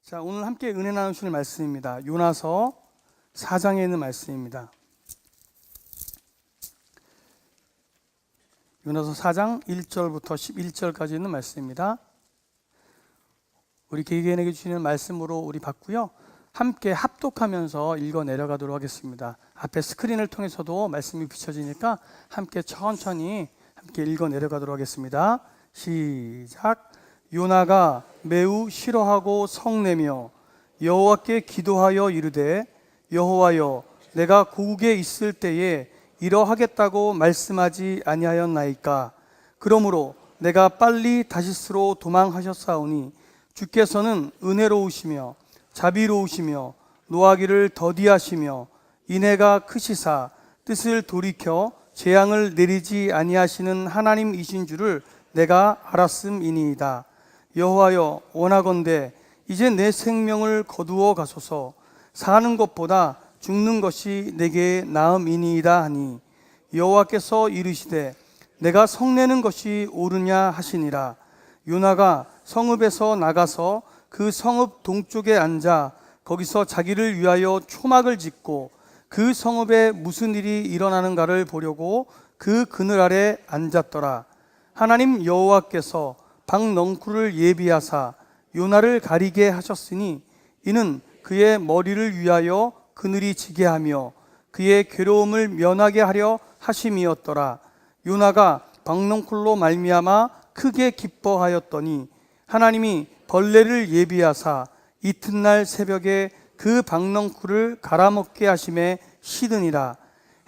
자, 오늘 함께 은혜 나누실 말씀입니다. 요나서 4장에 있는 말씀입니다. 요나서 4장 1절부터 11절까지 있는 말씀입니다. 우리 개개인에게 주시는 말씀으로 우리 받고요, 함께 합독하면서 읽어 내려가도록 하겠습니다. 앞에 스크린을 통해서도 말씀이 비춰지니까 함께 천천히 함께 읽어 내려가도록 하겠습니다. 시작. 요나가 매우 싫어하고 성내며 여호와께 기도하여 이르되, 여호와여, 내가 고국에 있을 때에 이러하겠다고 말씀하지 아니하였나이까? 그러므로 내가 빨리 다시스로 도망하셨사오니 주께서는 은혜로우시며 자비로우시며 노하기를 더디하시며 인애가 크시사 뜻을 돌이켜 재앙을 내리지 아니하시는 하나님이신 줄을 내가 알았음이니이다. 여호와여, 원하건대 이제 내 생명을 거두어 가소서. 사는 것보다 죽는 것이 내게 나음이니이다 하니, 여호와께서 이르시되 내가 성내는 것이 옳으냐 하시니라. 요나가 성읍에서 나가서 그 성읍 동쪽에 앉아 거기서 자기를 위하여 초막을 짓고 그 성읍에 무슨 일이 일어나는가를 보려고 그 그늘 아래 앉았더라. 하나님 여호와께서 박넝쿨을 예비하사 요나를 가리게 하셨으니 이는 그의 머리를 위하여 그늘이 지게 하며 그의 괴로움을 면하게 하려 하심이었더라. 요나가 박넝쿨로 말미암아 크게 기뻐하였더니 하나님이 벌레를 예비하사 이튿날 새벽에 그 박넝쿨을 갈아먹게 하심에 시드니라.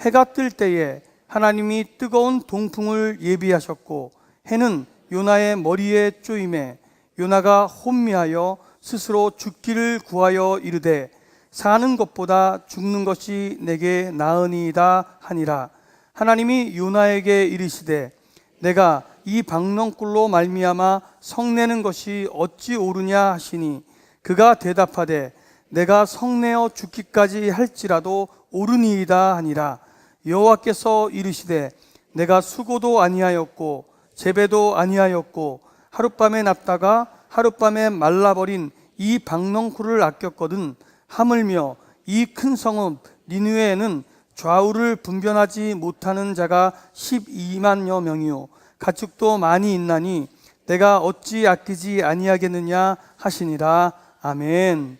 해가 뜰 때에 하나님이 뜨거운 동풍을 예비하셨고 해는 요나의 머리에 쪼임에 요나가 혼미하여 스스로 죽기를 구하여 이르되, 사는 것보다 죽는 것이 내게 나으니이다 하니라. 하나님이 요나에게 이르시되 내가 이 박넝쿨로 말미암아 성내는 것이 어찌 옳으냐 하시니, 그가 대답하되 내가 성내어 죽기까지 할지라도 옳으니이다 하니라. 여호와께서 이르시되 내가 수고도 아니하였고 재배도 아니하였고 하룻밤에 났다가 하룻밤에 말라버린 이 박넝쿨을 아꼈거든. 하물며 이 큰 성읍 니느웨에는 좌우를 분별하지 못하는 자가 12만여 명이요 가축도 많이 있나니 내가 어찌 아끼지 아니하겠느냐 하시니라. 아멘.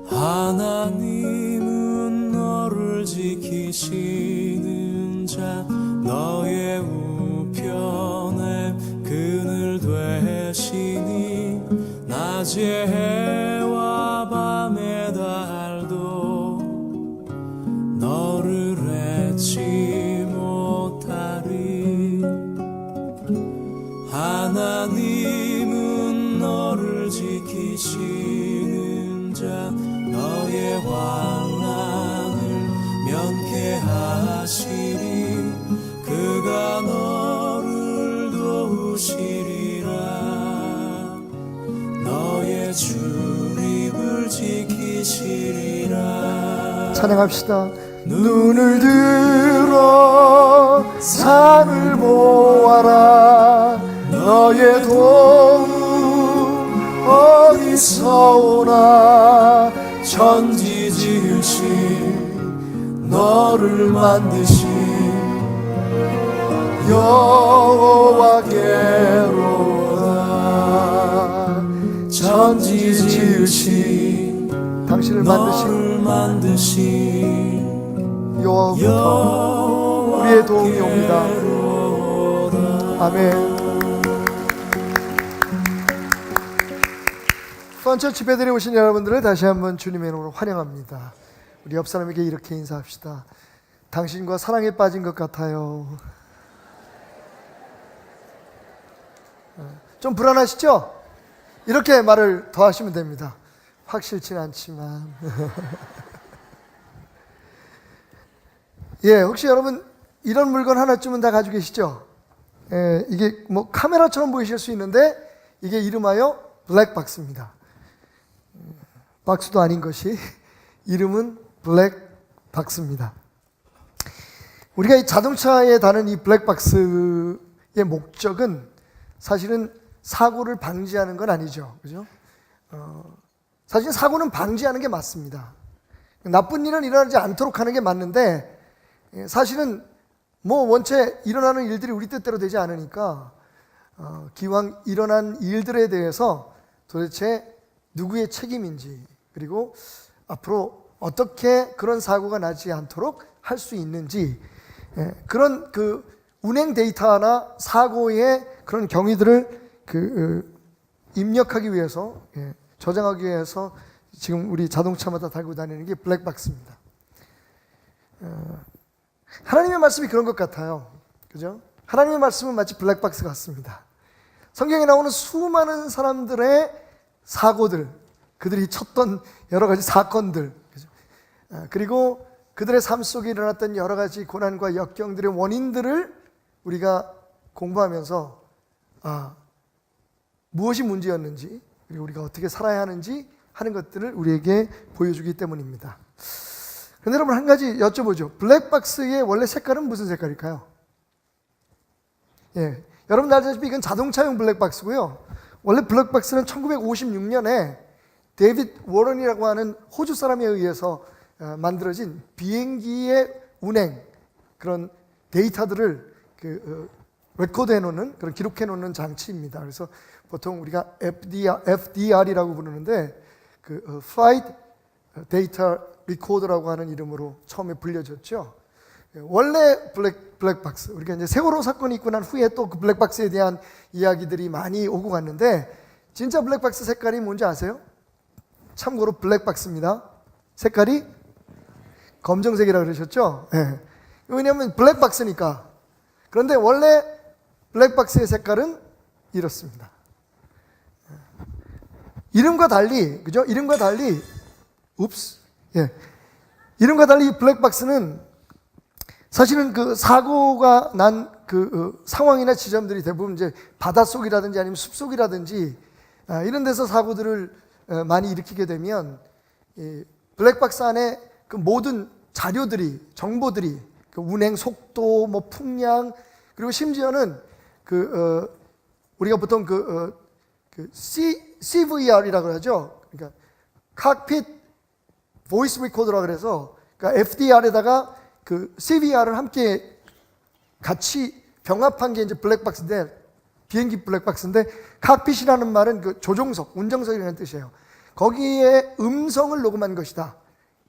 하나님은 너를 지키시는 자, 너의 우편에 그늘 되시니 낮에 해와 밤에 달도 너를 해치 못하리. 하나님은 너를 지키시는 자, 너의 환난을 면케하시리. 그가 너를 도우시리라. 너의 출입을 지키시리라. 찬양합시다. 눈을 들어 산을 보아라. 너의 도움 어디서 오나. 천지 지으신 너를 만드신 여호와께로다. 천지 지으신 당신을 너를 만드신 만드신 여호와부터 우리의 도움이 옵니다. 아멘. 선처 집회들에 오신 여러분들을 다시 한번 주님의 이름으로 환영합니다. 우리 옆 사람에게 이렇게 인사합시다. 당신과 사랑에 빠진 것 같아요. 좀 불안하시죠? 이렇게 말을 더 하시면 됩니다. 확실치는 않지만. 예, 혹시 여러분 이런 물건 하나쯤은 다 가지고 계시죠? 예, 이게 뭐 카메라처럼 보이실 수 있는데 이게 이름하여 블랙박스입니다. 박스도 아닌 것이 이름은 블랙박스입니다. 우리가 이 자동차에 다는 이 블랙박스의 목적은 사실은 사고를 방지하는 건 아니죠. 그죠? 사실 사고는 방지하는 게 맞습니다. 나쁜 일은 일어나지 않도록 하는 게 맞는데 사실은 뭐 원체 일어나는 일들이 우리 뜻대로 되지 않으니까 기왕 일어난 일들에 대해서 도대체 누구의 책임인지, 그리고 앞으로 어떻게 그런 사고가 나지 않도록 할 수 있는지, 그런 그 운행 데이터나 사고의 그런 경위들을 입력하기 위해서, 저장하기 위해서 지금 우리 자동차마다 달고 다니는 게 블랙박스입니다. 하나님의 말씀이 그런 것 같아요. 그죠? 하나님의 말씀은 마치 블랙박스 같습니다. 성경에 나오는 수많은 사람들의 사고들, 그들이 쳤던 여러 가지 사건들, 그죠? 그리고 그들의 삶 속에 일어났던 여러 가지 고난과 역경들의 원인들을 우리가 공부하면서 무엇이 문제였는지, 그리고 우리가 어떻게 살아야 하는지 하는 것들을 우리에게 보여주기 때문입니다. 그런데 여러분, 한 가지 여쭤보죠. 블랙박스의 원래 색깔은 무슨 색깔일까요? 여러분 알다시피 이건 자동차용 블랙박스고요. 원래 블랙박스는 1956년에 데이빗 워런이라고 하는 호주 사람에 의해서 만들어진 비행기의 운행, 그런 데이터들을 레코드해 놓는, 그런 기록해 놓는 장치입니다. 그래서 보통 우리가 FDR이라고 부르는데 Flight Data Recorder라고 하는 이름으로 처음에 불려졌죠. 원래 블랙박스, 우리가 이제 세월호 사건이 있고 난 후에 또 그 블랙박스에 대한 이야기들이 많이 오고 갔는데, 진짜 블랙박스 색깔이 뭔지 아세요? 참고로 블랙박스입니다. 색깔이 검정색이라고 그러셨죠? 왜냐하면 블랙박스니까. 그런데 원래 블랙박스의 색깔은 이렇습니다. 이름과 달리, 그죠? 이름과 달리 블랙박스는 사실은 그 사고가 난 그 상황이나 지점들이 대부분 이제 바닷속이라든지 아니면 숲속이라든지 이런 데서 사고들을 많이 일으키게 되면 블랙박스 안에 그 모든 자료들이, 정보들이, 그 운행 속도, 뭐 풍량, 그리고 심지어는 우리가 보통 CVR이라고 하죠. 그러니까 칵핏 보이스 리코더라고 그래서, 그러니까 FDR에다가 그 CVR을 함께 같이 병합한 게 이제 블랙박스인데, 비행기 블랙박스인데, 칵핏이라는 말은 그 조종석, 운전석이라는 뜻이에요. 거기에 음성을 녹음한 것이다.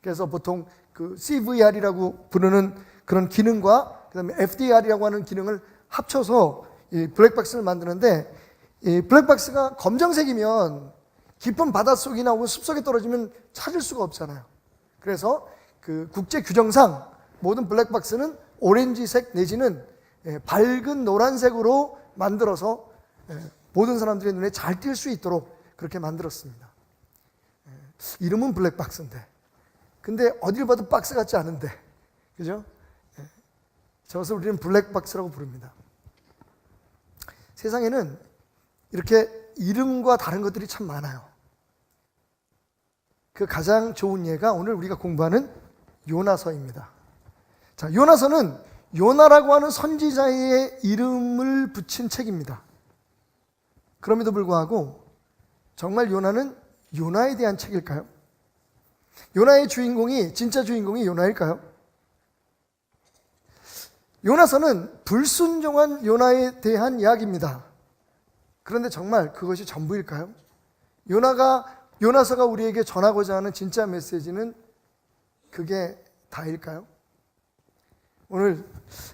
그래서 보통 그 CVR이라고 부르는 그런 기능과 그다음에 FDR이라고 하는 기능을 합쳐서 이 블랙박스를 만드는데, 이 블랙박스가 검정색이면 깊은 바닷속이나 혹은 숲속에 떨어지면 찾을 수가 없잖아요. 그래서 그 국제 규정상 모든 블랙박스는 오렌지색 내지는 밝은 노란색으로 만들어서 모든 사람들의 눈에 잘 띌 수 있도록 그렇게 만들었습니다. 이름은 블랙박스인데, 근데 어딜 봐도 박스 같지 않은데, 그죠? 저것을 우리는 블랙박스라고 부릅니다. 세상에는 이렇게 이름과 다른 것들이 참 많아요. 그 가장 좋은 예가 오늘 우리가 공부하는 요나서입니다. 자, 요나서는 요나라고 하는 선지자의 이름을 붙인 책입니다. 그럼에도 불구하고 정말 요나는 요나에 대한 책일까요? 요나의 주인공이, 진짜 주인공이 요나일까요? 요나서는 불순종한 요나에 대한 이야기입니다. 그런데 정말 그것이 전부일까요? 요나서가 우리에게 전하고자 하는 진짜 메시지는 그게 다일까요? 오늘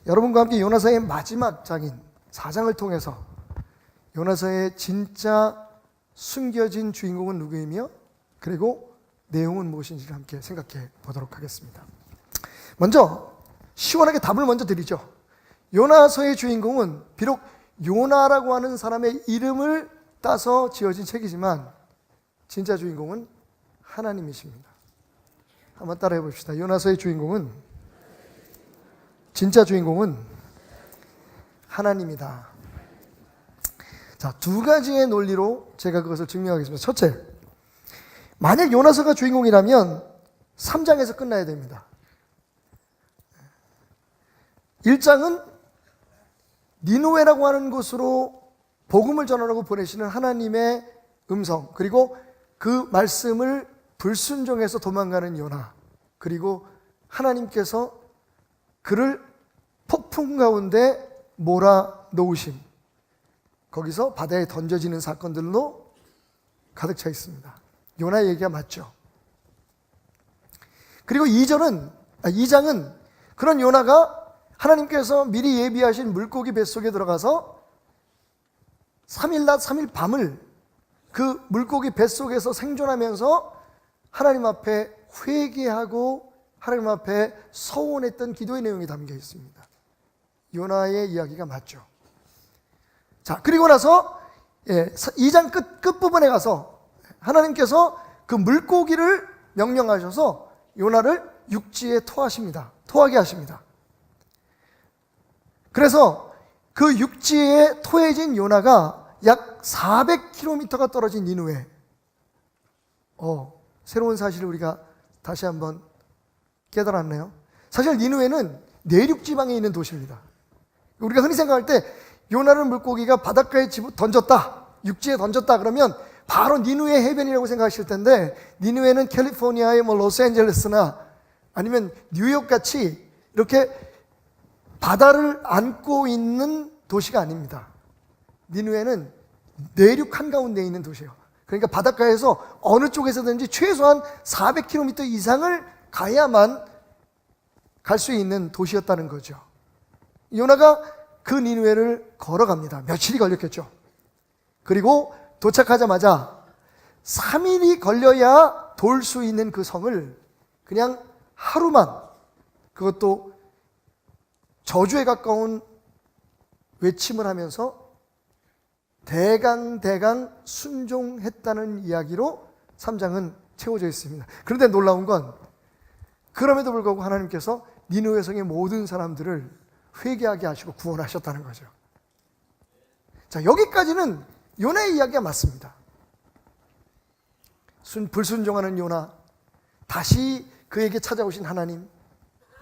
여러분과 함께 요나서의 마지막 장인 4장을 통해서 요나서의 진짜 숨겨진 주인공은 누구이며, 그리고 내용은 무엇인지를 함께 생각해 보도록 하겠습니다. 먼저 시원하게 답을 먼저 드리죠. 요나서의 주인공은 비록 요나라고 하는 사람의 이름을 따서 지어진 책이지만 진짜 주인공은 하나님이십니다. 한번 따라해 봅시다. 요나서의 주인공은, 진짜 주인공은 하나님이다. 자, 두 가지의 논리로 제가 그것을 증명하겠습니다. 첫째, 만약 요나서가 주인공이라면 3장에서 끝나야 됩니다. 1장은 니느웨라고 하는 곳으로 복음을 전하라고 보내시는 하나님의 음성, 그리고 그 말씀을 불순종해서 도망가는 요나, 그리고 하나님께서 그를 폭풍 가운데 몰아놓으심, 거기서 바다에 던져지는 사건들로 가득 차 있습니다. 요나 얘기가 맞죠. 그리고 2장은 그런 요나가 하나님께서 미리 예비하신 물고기 뱃속에 들어가서 3일 낮 3일 밤을 그 물고기 뱃속에서 생존하면서 하나님 앞에 회개하고 하나님 앞에 서원했던 기도의 내용이 담겨 있습니다. 요나의 이야기가 맞죠. 자, 그리고 나서 2장 끝부분에 가서 하나님께서 그 물고기를 명령하셔서 요나를 육지에 토하게 하십니다. 그래서 그 육지에 토해진 요나가 약 400km가 떨어진 니느웨, 새로운 사실을 우리가 다시 한번 깨달았네요. 사실 니느웨는 내륙 지방에 있는 도시입니다. 우리가 흔히 생각할 때 요나를 물고기가 바닷가에 던졌다, 육지에 던졌다 그러면 바로 니느웨 해변이라고 생각하실 텐데, 니느웨는 캘리포니아의 로스앤젤레스나 아니면 뉴욕 같이 이렇게 바다를 안고 있는 도시가 아닙니다. 니느웨는 내륙 한가운데에 있는 도시예요. 그러니까 바닷가에서 어느 쪽에서든지 최소한 400km 이상을 가야만 갈 수 있는 도시였다는 거죠. 요나가 그 니느웨를 걸어갑니다. 며칠이 걸렸겠죠. 그리고 도착하자마자 3일이 걸려야 돌 수 있는 그 성을 그냥 하루만, 그것도 저주에 가까운 외침을 하면서 대강 순종했다는 이야기로 3장은 채워져 있습니다. 그런데 놀라운 건 그럼에도 불구하고 하나님께서 니느웨 성의 모든 사람들을 회개하게 하시고 구원하셨다는 거죠. 자, 여기까지는 요나의 이야기가 맞습니다. 불순종하는 요나, 다시 그에게 찾아오신 하나님,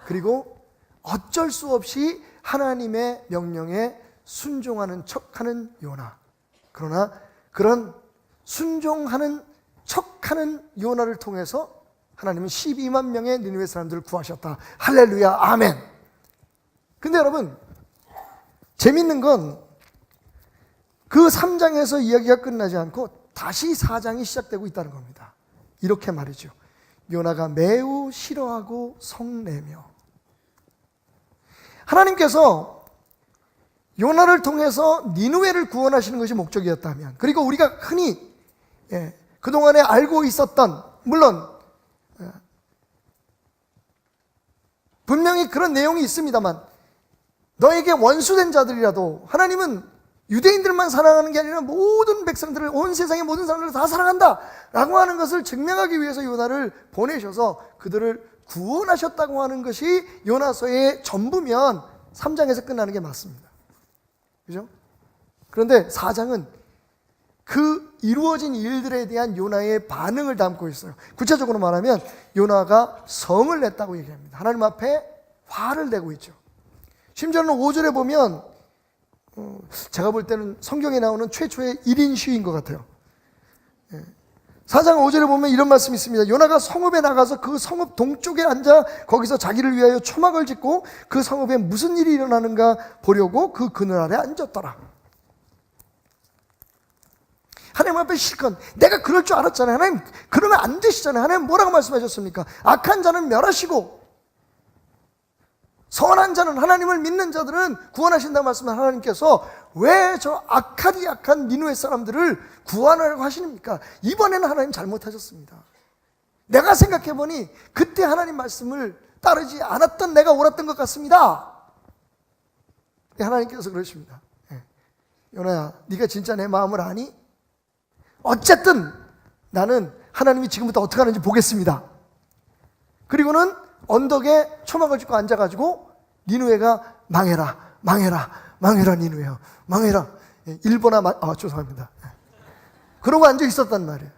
그리고 어쩔 수 없이 하나님의 명령에 순종하는 척하는 요나. 그러나 그런 순종하는 척하는 요나를 통해서 하나님은 12만 명의 니느웨 사람들을 구하셨다. 할렐루야, 아멘. 근데 여러분, 재밌는 건 그 3장에서 이야기가 끝나지 않고 다시 4장이 시작되고 있다는 겁니다. 이렇게 말이죠. 요나가 매우 싫어하고 성내며. 하나님께서 요나를 통해서 니느웨를 구원하시는 것이 목적이었다면, 그리고 우리가 흔히 그동안에 알고 있었던, 물론 분명히 그런 내용이 있습니다만, 너에게 원수된 자들이라도 하나님은 유대인들만 사랑하는 게 아니라 모든 백성들을, 온 세상의 모든 사람들을 다 사랑한다 라고 하는 것을 증명하기 위해서 요나를 보내셔서 그들을 구원하셨다고 하는 것이 요나서의 전부면 3장에서 끝나는 게 맞습니다. 그죠? 그런데 4장은 그 이루어진 일들에 대한 요나의 반응을 담고 있어요. 구체적으로 말하면 요나가 성을 냈다고 얘기합니다. 하나님 앞에 화를 내고 있죠. 심지어는 5절에 보면 제가 볼 때는 성경에 나오는 최초의 1인 시인 것 같아요. 4장 5절에 보면 이런 말씀이 있습니다. 요나가 성읍에 나가서 그 성읍 동쪽에 앉아 거기서 자기를 위하여 초막을 짓고 그 성읍에 무슨 일이 일어나는가 보려고 그 그늘 아래 앉았더라. 하나님 앞에 실컷, 내가 그럴 줄 알았잖아요. 하나님 그러면 안 되시잖아요. 하나님 뭐라고 말씀하셨습니까? 악한 자는 멸하시고 선한 자는, 하나님을 믿는 자들은 구원하신다고 말씀한 하나님께서 왜 저 악하디 악한 니느웨 사람들을 구원하려고 하십니까? 이번에는 하나님 잘못하셨습니다. 내가 생각해보니 그때 하나님 말씀을 따르지 않았던 내가 옳았던 것 같습니다. 하나님께서 그러십니다. 요나야, 네가 진짜 내 마음을 아니? 어쨌든 나는 하나님이 지금부터 어떻게 하는지 보겠습니다. 그리고는 언덕에 초막을 짓고 앉아가지고 니느웨가 망해라, 망해라, 망해라 니느웨요, 망해라. 일본어 죄송합니다. 그러고 앉아 있었단 말이에요.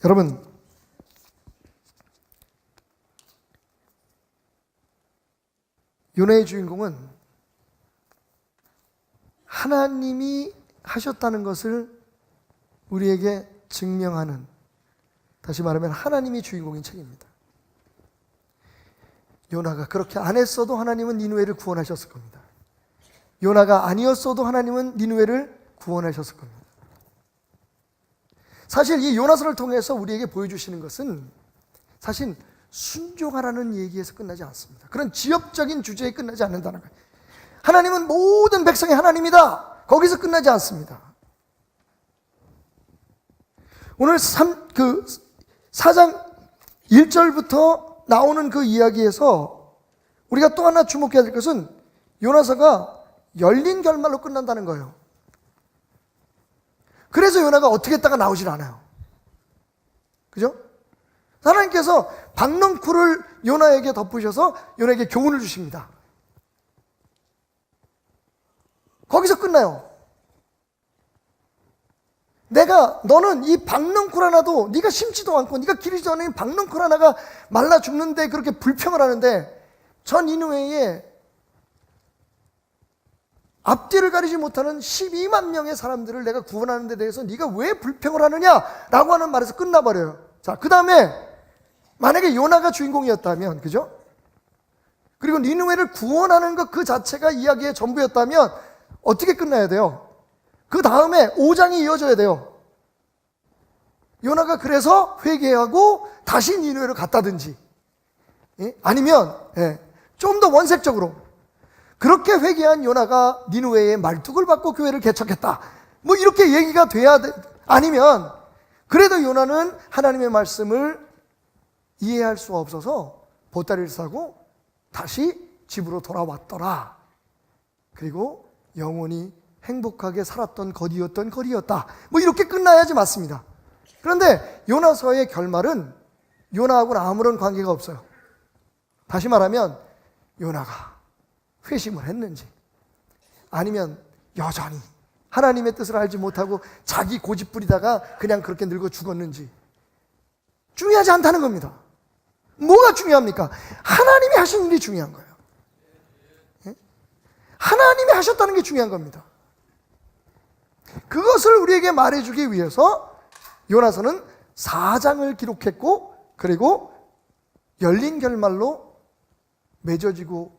여러분, 요나의 주인공은 하나님이 하셨다는 것을 우리에게 증명하는, 다시 말하면 하나님이 주인공인 책입니다. 요나가 그렇게 안 했어도 하나님은 니느웨를 구원하셨을 겁니다. 요나가 아니었어도 하나님은 니느웨를 구원하셨을 겁니다. 사실 이 요나서를 통해서 우리에게 보여주시는 것은 사실 순종하라는 얘기에서 끝나지 않습니다. 그런 지엽적인 주제에 끝나지 않는다는 거예요. 하나님은 모든 백성의 하나님이다. 거기서 끝나지 않습니다. 오늘 4장 1절부터 나오는 그 이야기에서 우리가 또 하나 주목해야 될 것은 요나서가 열린 결말로 끝난다는 거예요. 그래서 요나가 어떻게 했다가 나오질 않아요. 그죠? 하나님께서 박넝쿨을 요나에게 덮으셔서 요나에게 교훈을 주십니다. 거기서 끝나요. 너는 이 박넝쿨 하나도 네가 심지도 않고 네가 기르지도 않은 박넝쿨 하나가 말라 죽는데 그렇게 불평을 하는데 전 니느웨에 앞뒤를 가리지 못하는 12만 명의 사람들을 내가 구원하는 데 대해서 네가 왜 불평을 하느냐라고 하는 말에서 끝나버려요. 자, 그 다음에 만약에 요나가 주인공이었다면, 그죠? 그리고 니느웨를 구원하는 것 그 자체가 이야기의 전부였다면 어떻게 끝나야 돼요? 그 다음에 5장이 이어져야 돼요. 요나가 그래서 회개하고 다시 니느웨를 갔다든지, 아니면 좀 더 원색적으로 그렇게 회개한 요나가 니느웨의 말뚝을 받고 교회를 개척했다, 뭐 이렇게 얘기가 돼야 돼. 아니면 그래도 요나는 하나님의 말씀을 이해할 수 없어서 보따리를 싸고 다시 집으로 돌아왔더라. 그리고 영원히 행복하게 살았던 거리였다. 뭐 이렇게 끝나야지 맞습니다. 그런데 요나서의 결말은 요나하고는 아무런 관계가 없어요. 다시 말하면 요나가 회심을 했는지, 아니면 여전히 하나님의 뜻을 알지 못하고 자기 고집 부리다가 그냥 그렇게 늙어 죽었는지 중요하지 않다는 겁니다. 뭐가 중요합니까? 하나님이 하신 일이 중요한 거예요. 하나님이 하셨다는 게 중요한 겁니다. 그것을 우리에게 말해주기 위해서 요나서는 4장을 기록했고, 그리고 열린 결말로 맺어지고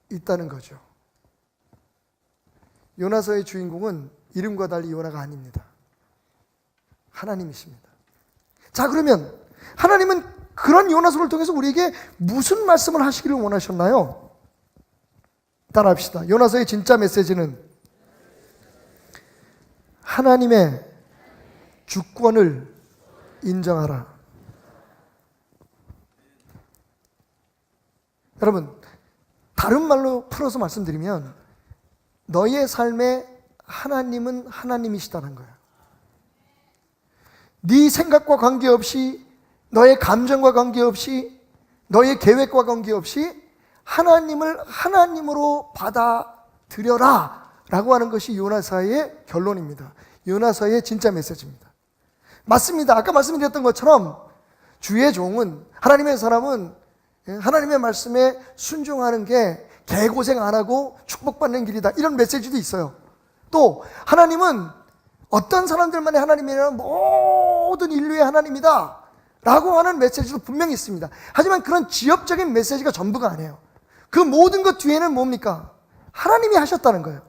있다는 거죠. 요나서의 주인공은 이름과 달리 요나가 아닙니다. 하나님이십니다. 자, 그러면 하나님은 그런 요나서를 통해서 우리에게 무슨 말씀을 하시기를 원하셨나요? 따라합시다. 요나서의 진짜 메시지는 하나님의 주권을 인정하라. 여러분, 다른 말로 풀어서 말씀드리면 너의 삶에 하나님은 하나님이시다는 거예요. 네 생각과 관계없이, 너의 감정과 관계없이, 너의 계획과 관계없이 하나님을 하나님으로 받아들여라 라고 하는 것이 요나서의 결론입니다. 요나서의 진짜 메시지입니다. 맞습니다. 아까 말씀드렸던 것처럼 주의 종은, 하나님의 사람은 하나님의 말씀에 순종하는 게 개고생 안 하고 축복받는 길이다, 이런 메시지도 있어요. 또 하나님은 어떤 사람들만의 하나님이라는 모든 인류의 하나님이다 라고 하는 메시지도 분명히 있습니다. 하지만 그런 지엽적인 메시지가 전부가 아니에요. 그 모든 것 뒤에는 뭡니까? 하나님이 하셨다는 거예요.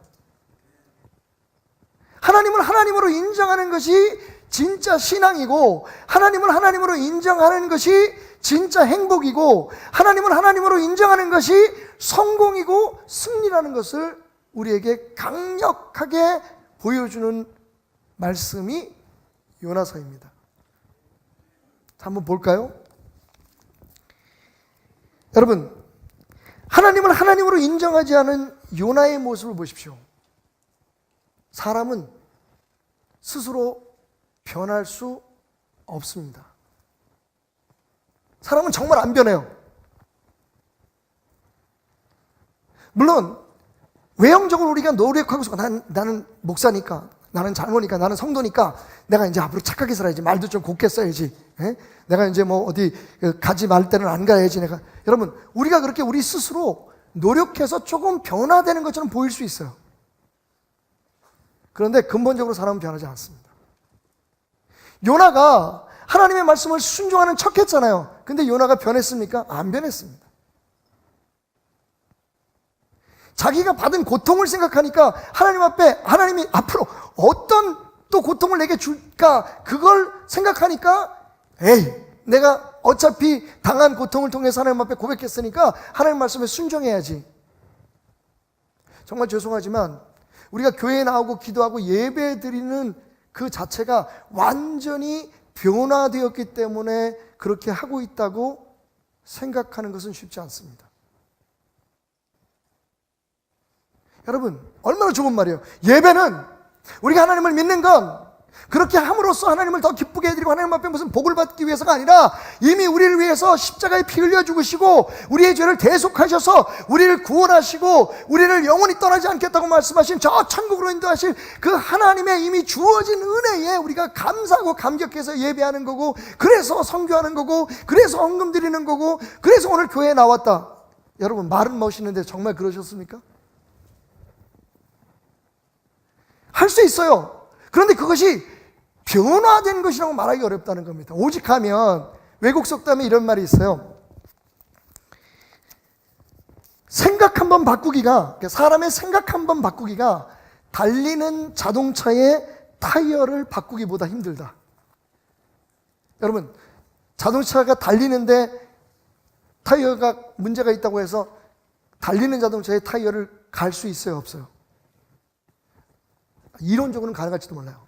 하나님을 하나님으로 인정하는 것이 진짜 신앙이고, 하나님을 하나님으로 인정하는 것이 진짜 행복이고, 하나님을 하나님으로 인정하는 것이 성공이고 승리라는 것을 우리에게 강력하게 보여주는 말씀이 요나서입니다. 자, 한번 볼까요? 여러분, 하나님을 하나님으로 인정하지 않은 요나의 모습을 보십시오. 사람은 스스로 변할 수 없습니다. 사람은 정말 안 변해요. 물론 외형적으로 우리가 노력하고서 나는 목사니까, 나는 장로니까, 나는 성도니까 내가 이제 앞으로 착하게 살아야지, 말도 좀 곱게 써야지, 내가 이제 뭐 어디 가지 말 때는 안 가야지, 내가. 여러분, 우리가 그렇게 우리 스스로 노력해서 조금 변화되는 것처럼 보일 수 있어요. 그런데 근본적으로 사람은 변하지 않습니다. 요나가 하나님의 말씀을 순종하는 척 했잖아요. 근데 요나가 변했습니까? 안 변했습니다. 자기가 받은 고통을 생각하니까 하나님 앞에, 하나님이 앞으로 어떤 또 고통을 내게 줄까, 그걸 생각하니까 에이, 내가 어차피 당한 고통을 통해서 하나님 앞에 고백했으니까 하나님 말씀에 순종해야지. 정말 죄송하지만 우리가 교회에 나오고 기도하고 예배 드리는 그 자체가 완전히 변화되었기 때문에 그렇게 하고 있다고 생각하는 것은 쉽지 않습니다. 여러분, 얼마나 좋은 말이에요. 예배는 우리가 하나님을 믿는 건 그렇게 함으로써 하나님을 더 기쁘게 해드리고 하나님 앞에 무슨 복을 받기 위해서가 아니라 이미 우리를 위해서 십자가에 피 흘려 죽으시고 우리의 죄를 대속하셔서 우리를 구원하시고 우리를 영원히 떠나지 않겠다고 말씀하신 저 천국으로 인도하실 그 하나님의 이미 주어진 은혜에 우리가 감사하고 감격해서 예배하는 거고, 그래서 선교하는 거고, 그래서 헌금 드리는 거고, 그래서 오늘 교회에 나왔다. 여러분, 말은 멋있는데 정말 그러셨습니까? 할 수 있어요. 그런데 그것이 변화된 것이라고 말하기 어렵다는 겁니다. 오직 하면, 외국 속담에 이런 말이 있어요. 생각 한번 바꾸기가, 사람의 생각 한번 바꾸기가 달리는 자동차의 타이어를 바꾸기보다 힘들다. 여러분, 자동차가 달리는데 타이어가 문제가 있다고 해서 달리는 자동차의 타이어를 갈 수 있어요, 없어요? 이론적으로는 가능할지도 몰라요.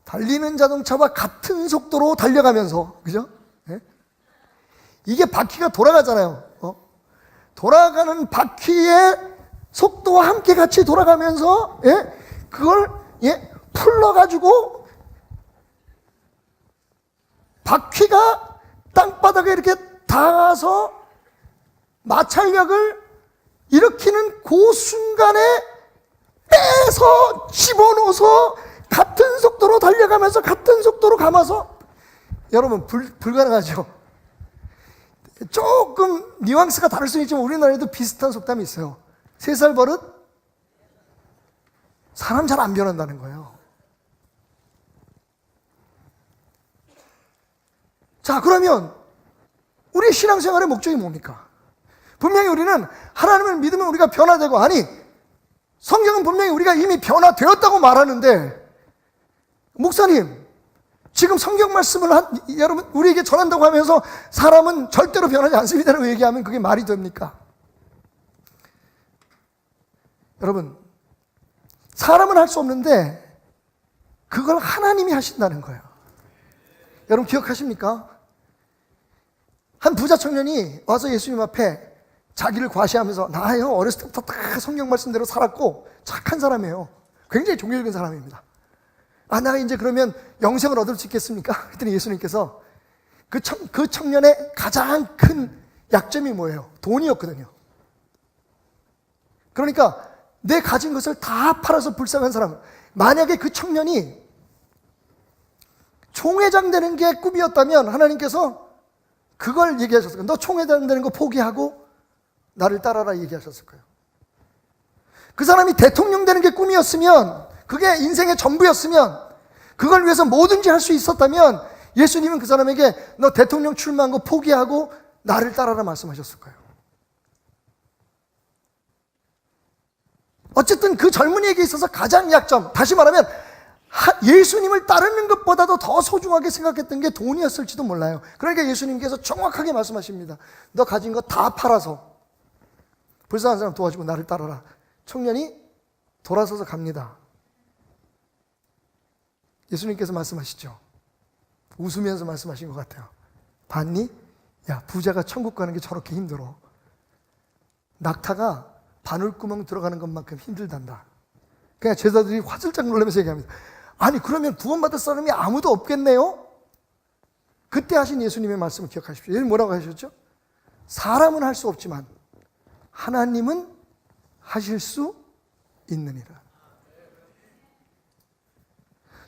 달리는 자동차와 같은 속도로 달려가면서, 그죠? 예? 이게 바퀴가 돌아가잖아요. 돌아가는 바퀴의 속도와 함께 같이 돌아가면서, 예? 그걸, 예? 풀러가지고, 바퀴가 땅바닥에 이렇게 닿아서 마찰력을 일으키는 그 순간에 빼서 집어넣어서 같은 속도로 달려가면서 같은 속도로 감아서, 여러분 불가능하죠. 조금 뉘앙스가 다를 수 있지만 우리나라에도 비슷한 속담이 있어요. 3살 버릇? 사람 잘 안 변한다는 거예요. 자, 그러면 우리 신앙생활의 목적이 뭡니까? 분명히 우리는 하나님을 믿으면 우리가 변화되고, 아니, 성경은 분명히 우리가 이미 변화되었다고 말하는데, 목사님, 지금 성경 말씀을 여러분 우리에게 전한다고 하면서 사람은 절대로 변하지 않습니다라고 얘기하면 그게 말이 됩니까? 여러분, 사람은 할 수 없는데 그걸 하나님이 하신다는 거예요. 여러분 기억하십니까? 한 부자 청년이 와서 예수님 앞에 자기를 과시하면서, 나요 어렸을 때부터 다 성경 말씀대로 살았고 착한 사람이에요. 굉장히 종교 있는 사람입니다. 내가 이제 그러면 영생을 얻을 수 있겠습니까? 그랬더니 예수님께서 그 청년의 가장 큰 약점이 뭐예요? 돈이었거든요. 그러니까 내 가진 것을 다 팔아서 불쌍한 사람, 만약에 그 청년이 총회장 되는 게 꿈이었다면 하나님께서 그걸 얘기하셨을 거예요. 너 총회장 되는 거 포기하고 나를 따라라 얘기하셨을 거예요. 그 사람이 대통령 되는 게 꿈이었으면, 그게 인생의 전부였으면, 그걸 위해서 뭐든지 할 수 있었다면 예수님은 그 사람에게 너 대통령 출마한 거 포기하고 나를 따라라 말씀하셨을 거예요. 어쨌든 그 젊은이에게 있어서 가장 약점, 다시 말하면 예수님을 따르는 것보다도 더 소중하게 생각했던 게 돈이었을지도 몰라요. 그러니까 예수님께서 정확하게 말씀하십니다. 너 가진 거 다 팔아서 불쌍한 사람 도와주고 나를 따라라. 청년이 돌아서서 갑니다. 예수님께서 말씀하시죠. 웃으면서 말씀하신 것 같아요. 봤니? 야, 부자가 천국 가는 게 저렇게 힘들어. 낙타가 바늘구멍 들어가는 것만큼 힘들단다. 그냥 제자들이 화들짝 놀라면서 얘기합니다. 아니, 그러면 구원받을 사람이 아무도 없겠네요? 그때 하신 예수님의 말씀을 기억하십시오. 얘는 뭐라고 하셨죠? 사람은 할 수 없지만 하나님은 하실 수 있느니라.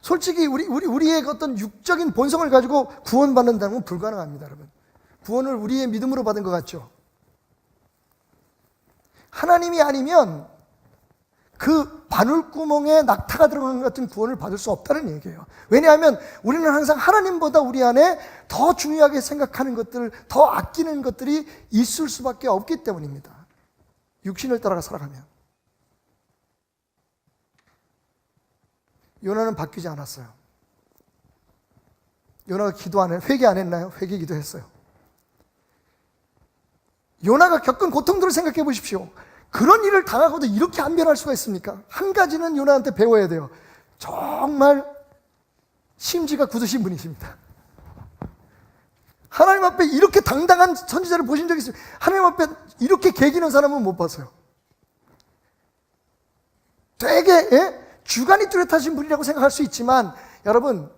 솔직히 우리의 어떤 육적인 본성을 가지고 구원받는다는 건 불가능합니다, 여러분. 구원을 우리의 믿음으로 받은 것 같죠? 하나님이 아니면 그 바늘구멍에 낙타가 들어가는 것 같은 구원을 받을 수 없다는 얘기예요. 왜냐하면 우리는 항상 하나님보다 우리 안에 더 중요하게 생각하는 것들, 더 아끼는 것들이 있을 수밖에 없기 때문입니다. 육신을 따라가 살아가면. 요나는 바뀌지 않았어요. 요나가 기도 안 했, 회개 안 했나요? 회개 기도했어요. 요나가 겪은 고통들을 생각해 보십시오. 그런 일을 당하고도 이렇게 안 변할 수가 있습니까? 한 가지는 요나한테 배워야 돼요. 정말 심지가 굳으신 분이십니다. 하나님 앞에 이렇게 당당한 선지자를 보신 적이 있어요? 하나님 앞에 이렇게 개기는 사람은 못 봤어요. 되게 주관이 뚜렷하신 분이라고 생각할 수 있지만 여러분,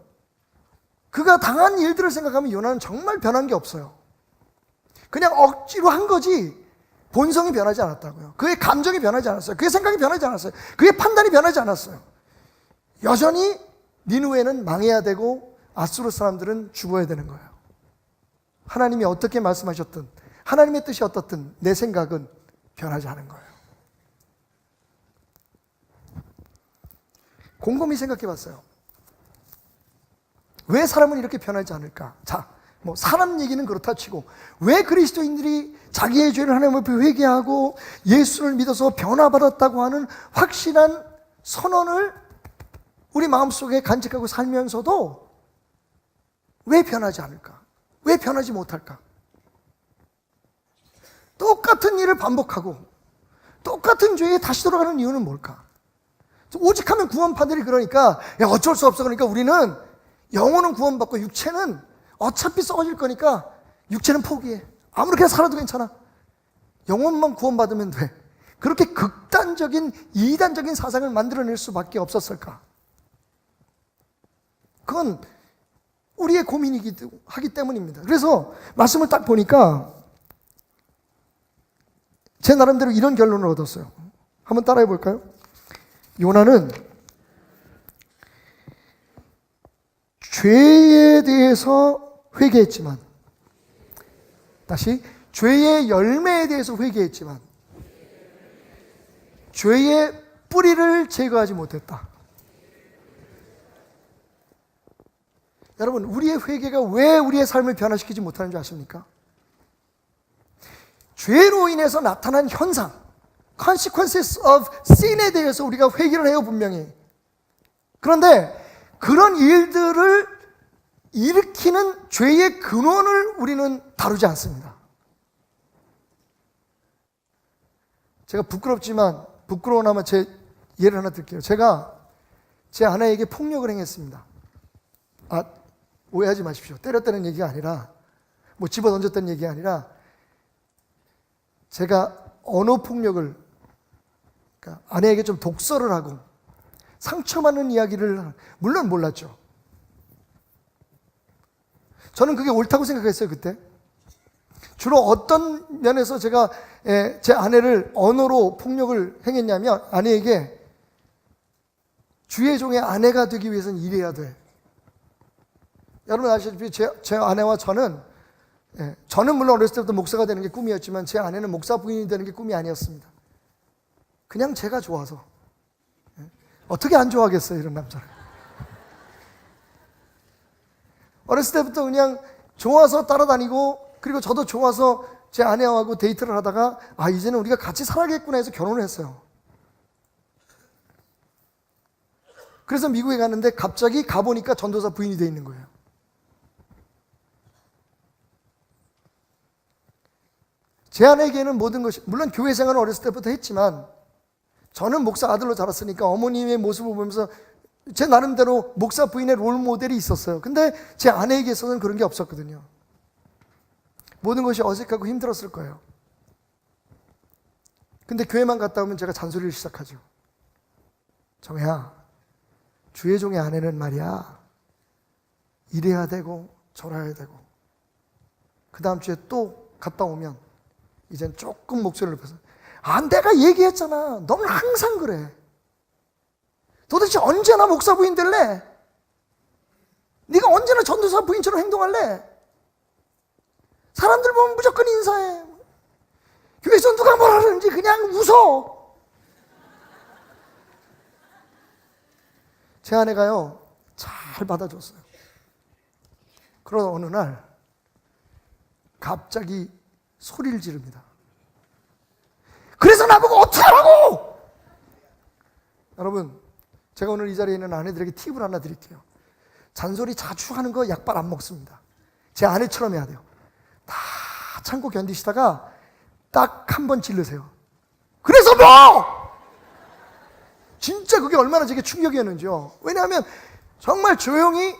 그가 당한 일들을 생각하면 요나는 정말 변한 게 없어요. 그냥 억지로 한 거지 본성이 변하지 않았다고요. 그의 감정이 변하지 않았어요. 그의 생각이 변하지 않았어요. 그의 판단이 변하지 않았어요. 여전히 니느웨는 망해야 되고 아수르 사람들은 죽어야 되는 거예요. 하나님이 어떻게 말씀하셨든 하나님의 뜻이 어떻든 내 생각은 변하지 않은 거예요. 곰곰이 생각해 봤어요. 왜 사람은 이렇게 변하지 않을까? 자, 뭐 사람 얘기는 그렇다 치고 왜 그리스도인들이 자기의 죄를 하나님 앞에 회개하고 예수를 믿어서 변화받았다고 하는 확실한 선언을 우리 마음속에 간직하고 살면서도 왜 변하지 않을까? 왜 변하지 못할까? 똑같은 일을 반복하고 똑같은 죄에 다시 돌아가는 이유는 뭘까? 오직 하면 구원파들이 그러니까 야, 어쩔 수 없어. 그러니까 우리는 영혼은 구원받고 육체는 어차피 썩어질 거니까 육체는 포기해. 아무렇게나 살아도 괜찮아. 영혼만 구원받으면 돼. 그렇게 극단적인 이단적인 사상을 만들어낼 수밖에 없었을까? 그건 우리의 고민이기도 하기 때문입니다. 그래서 말씀을 딱 보니까 제 나름대로 이런 결론을 얻었어요. 한번 따라해 볼까요? 요나는 죄에 대해서 회개했지만, 다시 죄의 열매에 대해서 회개했지만 죄의 뿌리를 제거하지 못했다. 여러분, 우리의 회개가 왜 우리의 삶을 변화시키지 못하는 줄 아십니까? 죄로 인해서 나타난 현상, consequences of sin에 대해서 우리가 회개를 해요, 분명히. 그런데 그런 일들을 일으키는 죄의 근원을 우리는 다루지 않습니다. 제가 부끄러우나마 제 예를 하나 들게요. 제가 제 아내에게 폭력을 행했습니다. 오해하지 마십시오. 때렸다는 얘기가 아니라, 뭐 집어던졌다는 얘기가 아니라, 제가 언어 폭력을, 그러니까 아내에게 좀 독설을 하고 상처받는 이야기를, 물론 몰랐죠. 저는 그게 옳다고 생각했어요, 그때. 주로 어떤 면에서 제가 제 아내를 언어로 폭력을 행했냐면, 아내에게 주의 종의 아내가 되기 위해서는 이래야 돼. 여러분 아시다시피 제 아내와 저는 물론 어렸을 때부터 목사가 되는 게 꿈이었지만 제 아내는 목사 부인이 되는 게 꿈이 아니었습니다. 그냥 제가 좋아서. 어떻게 안 좋아하겠어요, 이런 남자를. 어렸을 때부터 그냥 좋아서 따라다니고, 그리고 저도 좋아서 제 아내하고 데이트를 하다가 이제는 우리가 같이 살아야겠구나 해서 결혼을 했어요. 그래서 미국에 갔는데 갑자기 가보니까 전도사 부인이 돼 있는 거예요. 제 아내에게는 모든 것이, 물론 교회 생활은 어렸을 때부터 했지만 저는 목사 아들로 자랐으니까 어머님의 모습을 보면서 제 나름대로 목사 부인의 롤 모델이 있었어요. 근데 제 아내에게 있어서는 그런 게 없었거든요. 모든 것이 어색하고 힘들었을 거예요. 근데 교회만 갔다 오면 제가 잔소리를 시작하죠. 정혜야, 주의 종의 아내는 말이야, 이래야 되고 저래야 되고, 그 다음 주에 또 갔다 오면 이젠 조금 목소리를 높여서, 내가 얘기했잖아. 너는 항상 그래. 도대체 언제나 목사 부인 될래? 네가 언제나 전도사 부인처럼 행동할래? 사람들 보면 무조건 인사해. 교회에서 누가 뭐라 그러는지 그냥 웃어. 제 아내가요 잘 받아줬어요. 그러다 어느 날 갑자기 소리를 지릅니다. 그래서 나보고 어떡하라고! 여러분, 제가 오늘 이 자리에 있는 아내들에게 팁을 하나 드릴게요. 잔소리 자주 하는 거 약발 안 먹습니다. 제 아내처럼 해야 돼요. 다 참고 견디시다가 딱 한 번 질르세요. 그래서 뭐! 진짜 그게 얼마나 제게 충격이었는지요. 왜냐하면 정말 조용히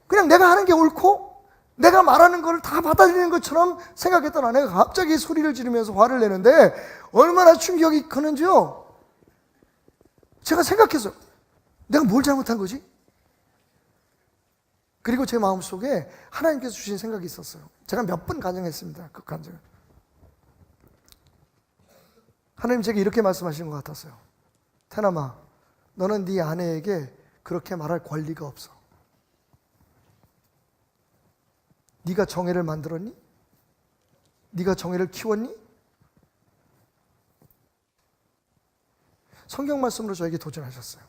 그냥 내가 하는 게 옳고 내가 말하는 걸 다 받아들이는 것처럼 생각했던 아내가 갑자기 소리를 지르면서 화를 내는데 얼마나 충격이 크는지요. 제가 생각했어요. 내가 뭘 잘못한 거지? 그리고 제 마음속에 하나님께서 주신 생각이 있었어요. 제가 몇 번 간증했습니다. 그 간증을. 하나님 제게 이렇게 말씀하시는 것 같았어요. 태남아, 너는 네 아내에게 그렇게 말할 권리가 없어. 네가 정혜를 만들었니? 네가 정혜를 키웠니? 성경 말씀으로 저에게 도전하셨어요.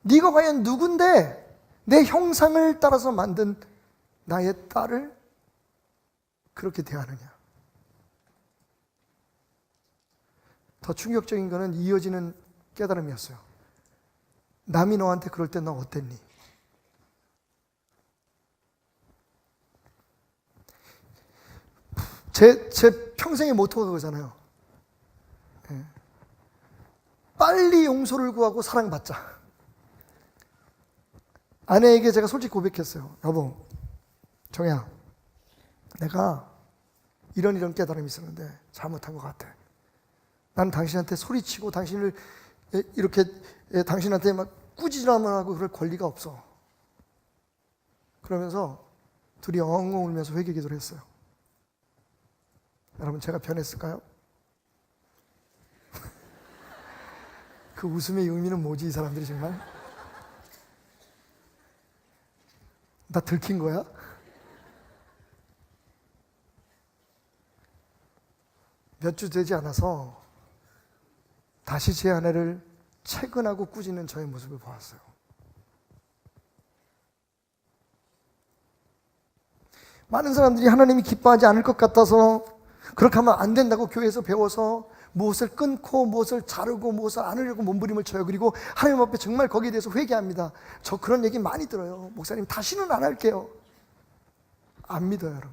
네가 과연 누군데 내 형상을 따라서 만든 나의 딸을 그렇게 대하느냐? 더 충격적인 것은 이어지는 깨달음이었어요. 남이 너한테 그럴 때 너 어땠니? 제 평생의 모토가 그거잖아요. 빨리 용서를 구하고 사랑받자. 아내에게 제가 솔직히 고백했어요. 여보, 정혜야, 내가 이런 깨달음이 있었는데 잘못한 것 같아. 난 당신한테 소리치고 당신을 이렇게 당신한테 막 꾸짖으라만 하고 그럴 권리가 없어. 그러면서 둘이 엉엉 울면서 회개 기도를 했어요. 여러분, 제가 변했을까요? 그 웃음의 의미는 뭐지, 이 사람들이 정말? 나 들킨 거야? 몇 주 되지 않아서 다시 제 아내를 채근하고 꾸짖는 저의 모습을 보았어요. 많은 사람들이 하나님이 기뻐하지 않을 것 같아서 그렇게 하면 안 된다고 교회에서 배워서 무엇을 끊고 무엇을 자르고 무엇을 안 하려고 몸부림을 쳐요. 그리고 하나님 앞에 정말 거기에 대해서 회개합니다. 저 그런 얘기 많이 들어요. 목사님 다시는 안 할게요. 안 믿어요, 여러분.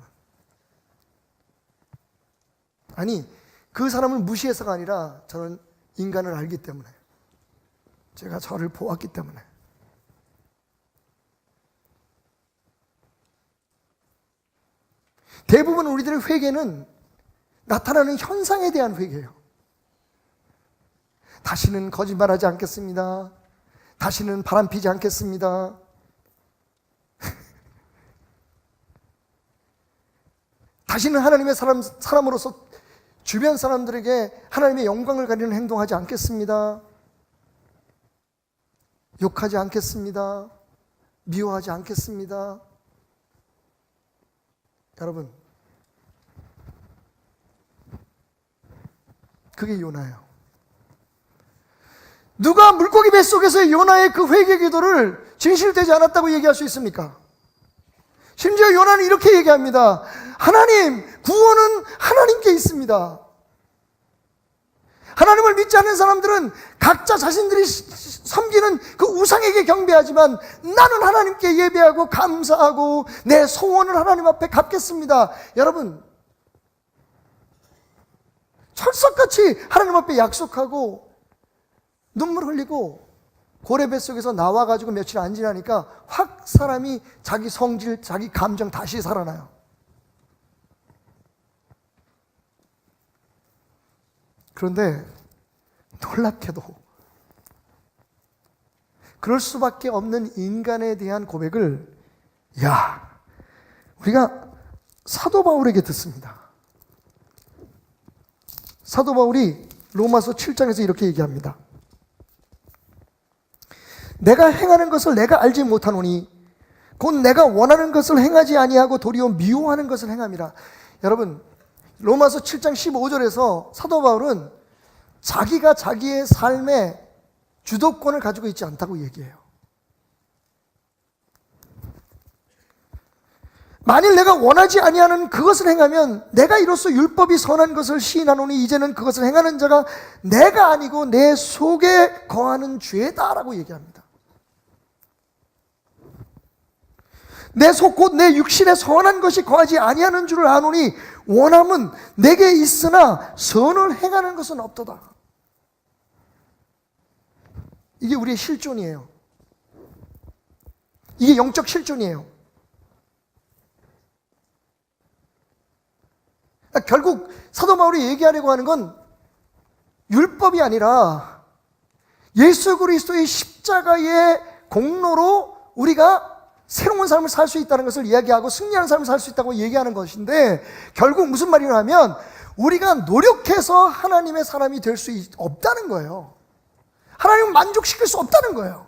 아니, 그 사람을 무시해서가 아니라 저는 인간을 알기 때문에, 제가 저를 보았기 때문에. 대부분 우리들의 회개는 나타나는 현상에 대한 회개예요. 다시는 거짓말하지 않겠습니다. 다시는 바람피지 않겠습니다. 다시는 하나님의 사람으로서 주변 사람들에게 하나님의 영광을 가리는 행동하지 않겠습니다. 욕하지 않겠습니다. 미워하지 않겠습니다. 여러분, 그게 요나예요. 누가 물고기 뱃속에서의 요나의 그 회개 기도를 진실되지 않았다고 얘기할 수 있습니까? 심지어 요나는 이렇게 얘기합니다. 하나님, 구원은 하나님께 있습니다. 하나님을 믿지 않는 사람들은 각자 자신들이 섬기는 그 우상에게 경배하지만 나는 하나님께 예배하고 감사하고 내 소원을 하나님 앞에 갚겠습니다. 여러분, 철석같이 하나님 앞에 약속하고 눈물 흘리고 고래 뱃속에서 나와가지고 며칠 안 지나니까 확 사람이 자기 성질, 자기 감정 다시 살아나요. 그런데 놀랍게도 그럴 수밖에 없는 인간에 대한 고백을 우리가 사도 바울에게 듣습니다. 사도 바울이 로마서 7장에서 이렇게 얘기합니다. 내가 행하는 것을 내가 알지 못하노니 곧 내가 원하는 것을 행하지 아니하고 도리어 미워하는 것을 행함이라. 여러분, 로마서 7장 15절에서 사도 바울은 자기가 자기의 삶의 주도권을 가지고 있지 않다고 얘기해요. 만일 내가 원하지 아니하는 그것을 행하면 내가 이로써 율법이 선한 것을 시인하노니 이제는 그것을 행하는 자가 내가 아니고 내 속에 거하는 죄다라고 얘기합니다. 내 속 곧 내 육신에 선한 것이 거하지 아니하는 줄을 아노니 원함은 내게 있으나 선을 행하는 것은 없도다. 이게 우리의 실존이에요. 이게 영적 실존이에요. 결국 사도 바울이 얘기하려고 하는 건 율법이 아니라 예수 그리스도의 십자가의 공로로 우리가 새로운 삶을 살 수 있다는 것을 이야기하고 승리하는 삶을 살 수 있다고 얘기하는 것인데, 결국 무슨 말이냐면 우리가 노력해서 하나님의 사람이 될 수 없다는 거예요. 하나님을 만족시킬 수 없다는 거예요.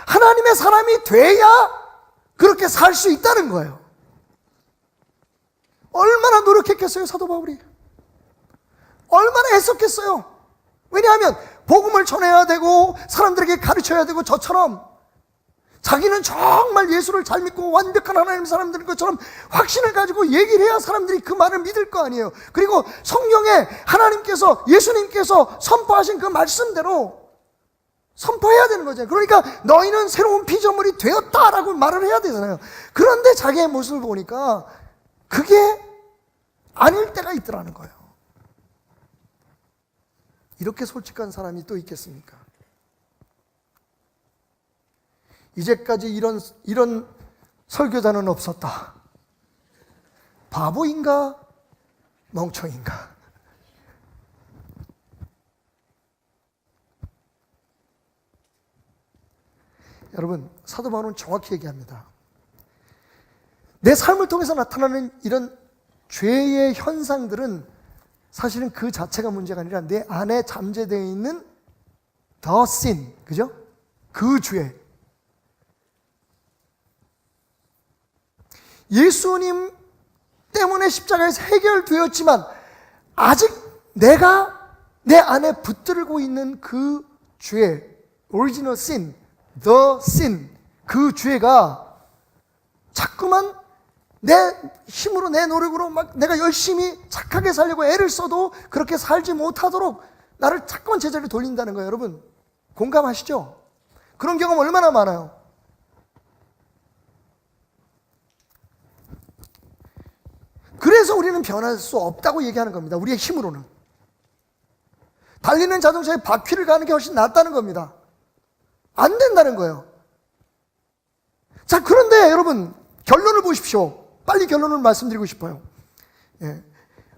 하나님의 사람이 돼야 그렇게 살 수 있다는 거예요. 얼마나 노력했겠어요, 사도 바울이? 얼마나 애썼겠어요? 왜냐하면 복음을 전해야 되고 사람들에게 가르쳐야 되고, 저처럼 자기는 정말 예수를 잘 믿고 완벽한 하나님 사람들인 것처럼 확신을 가지고 얘기를 해야 사람들이 그 말을 믿을 거 아니에요. 그리고 성령에 하나님께서, 예수님께서 선포하신 그 말씀대로 선포해야 되는 거죠. 그러니까 너희는 새로운 피조물이 되었다라고 말을 해야 되잖아요. 그런데 자기의 모습을 보니까 그게 아닐 때가 있더라는 거예요. 이렇게 솔직한 사람이 또 있겠습니까? 이제까지 이런 설교자는 없었다. 바보인가? 멍청인가? 여러분, 사도 바울은 정확히 얘기합니다. 내 삶을 통해서 나타나는 이런 죄의 현상들은 사실은 그 자체가 문제가 아니라 내 안에 잠재되어 있는 the sin, 그죠? 그 죄. 예수님 때문에 십자가에서 해결되었지만 아직 내가 내 안에 붙들고 있는 그 죄, original sin, the sin, 그 죄가 자꾸만 내 힘으로, 내 노력으로 막 내가 열심히 착하게 살려고 애를 써도 그렇게 살지 못하도록 나를 자꾸만 제자리로 돌린다는 거예요. 여러분, 공감하시죠? 그런 경험 얼마나 많아요. 그래서 우리는 변할 수 없다고 얘기하는 겁니다. 우리의 힘으로는. 달리는 자동차에 바퀴를 가는 게 훨씬 낫다는 겁니다. 안 된다는 거예요. 자, 그런데 여러분, 결론을 보십시오. 빨리 결론을 말씀드리고 싶어요. 예.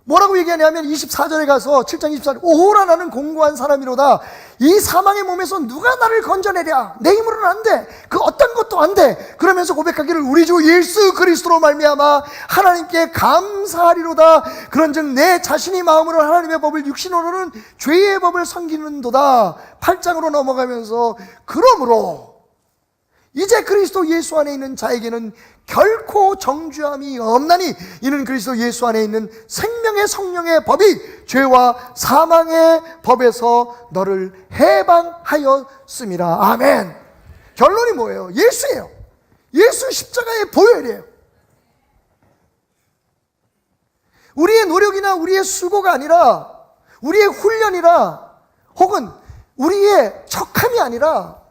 뭐라고 얘기하냐면 24절에 가서 7장 24절, 오호라 나는 공고한 사람이로다. 이 사망의 몸에서 누가 나를 건져내랴. 내 힘으로는 안 돼. 그 어떤 것도 안 돼. 그러면서 고백하기를 우리 주 예수 그리스도로 말미암아 하나님께 감사하리로다. 그런즉 내 자신이 마음으로 하나님의 법을, 육신으로는 죄의 법을 섬기는도다. 8장으로 넘어가면서 그러므로 이제 그리스도 예수 안에 있는 자에게는 결코 정죄함이 없나니 이는 그리스도 예수 안에 있는 생명의 성령의 법이 죄와 사망의 법에서 너를 해방하였음이라. 아멘. 결론이 뭐예요? 예수예요. 예수 십자가의 보혈이에요. 우리의 노력이나 우리의 수고가 아니라, 우리의 훈련이라, 혹은 우리의 척함이 아니라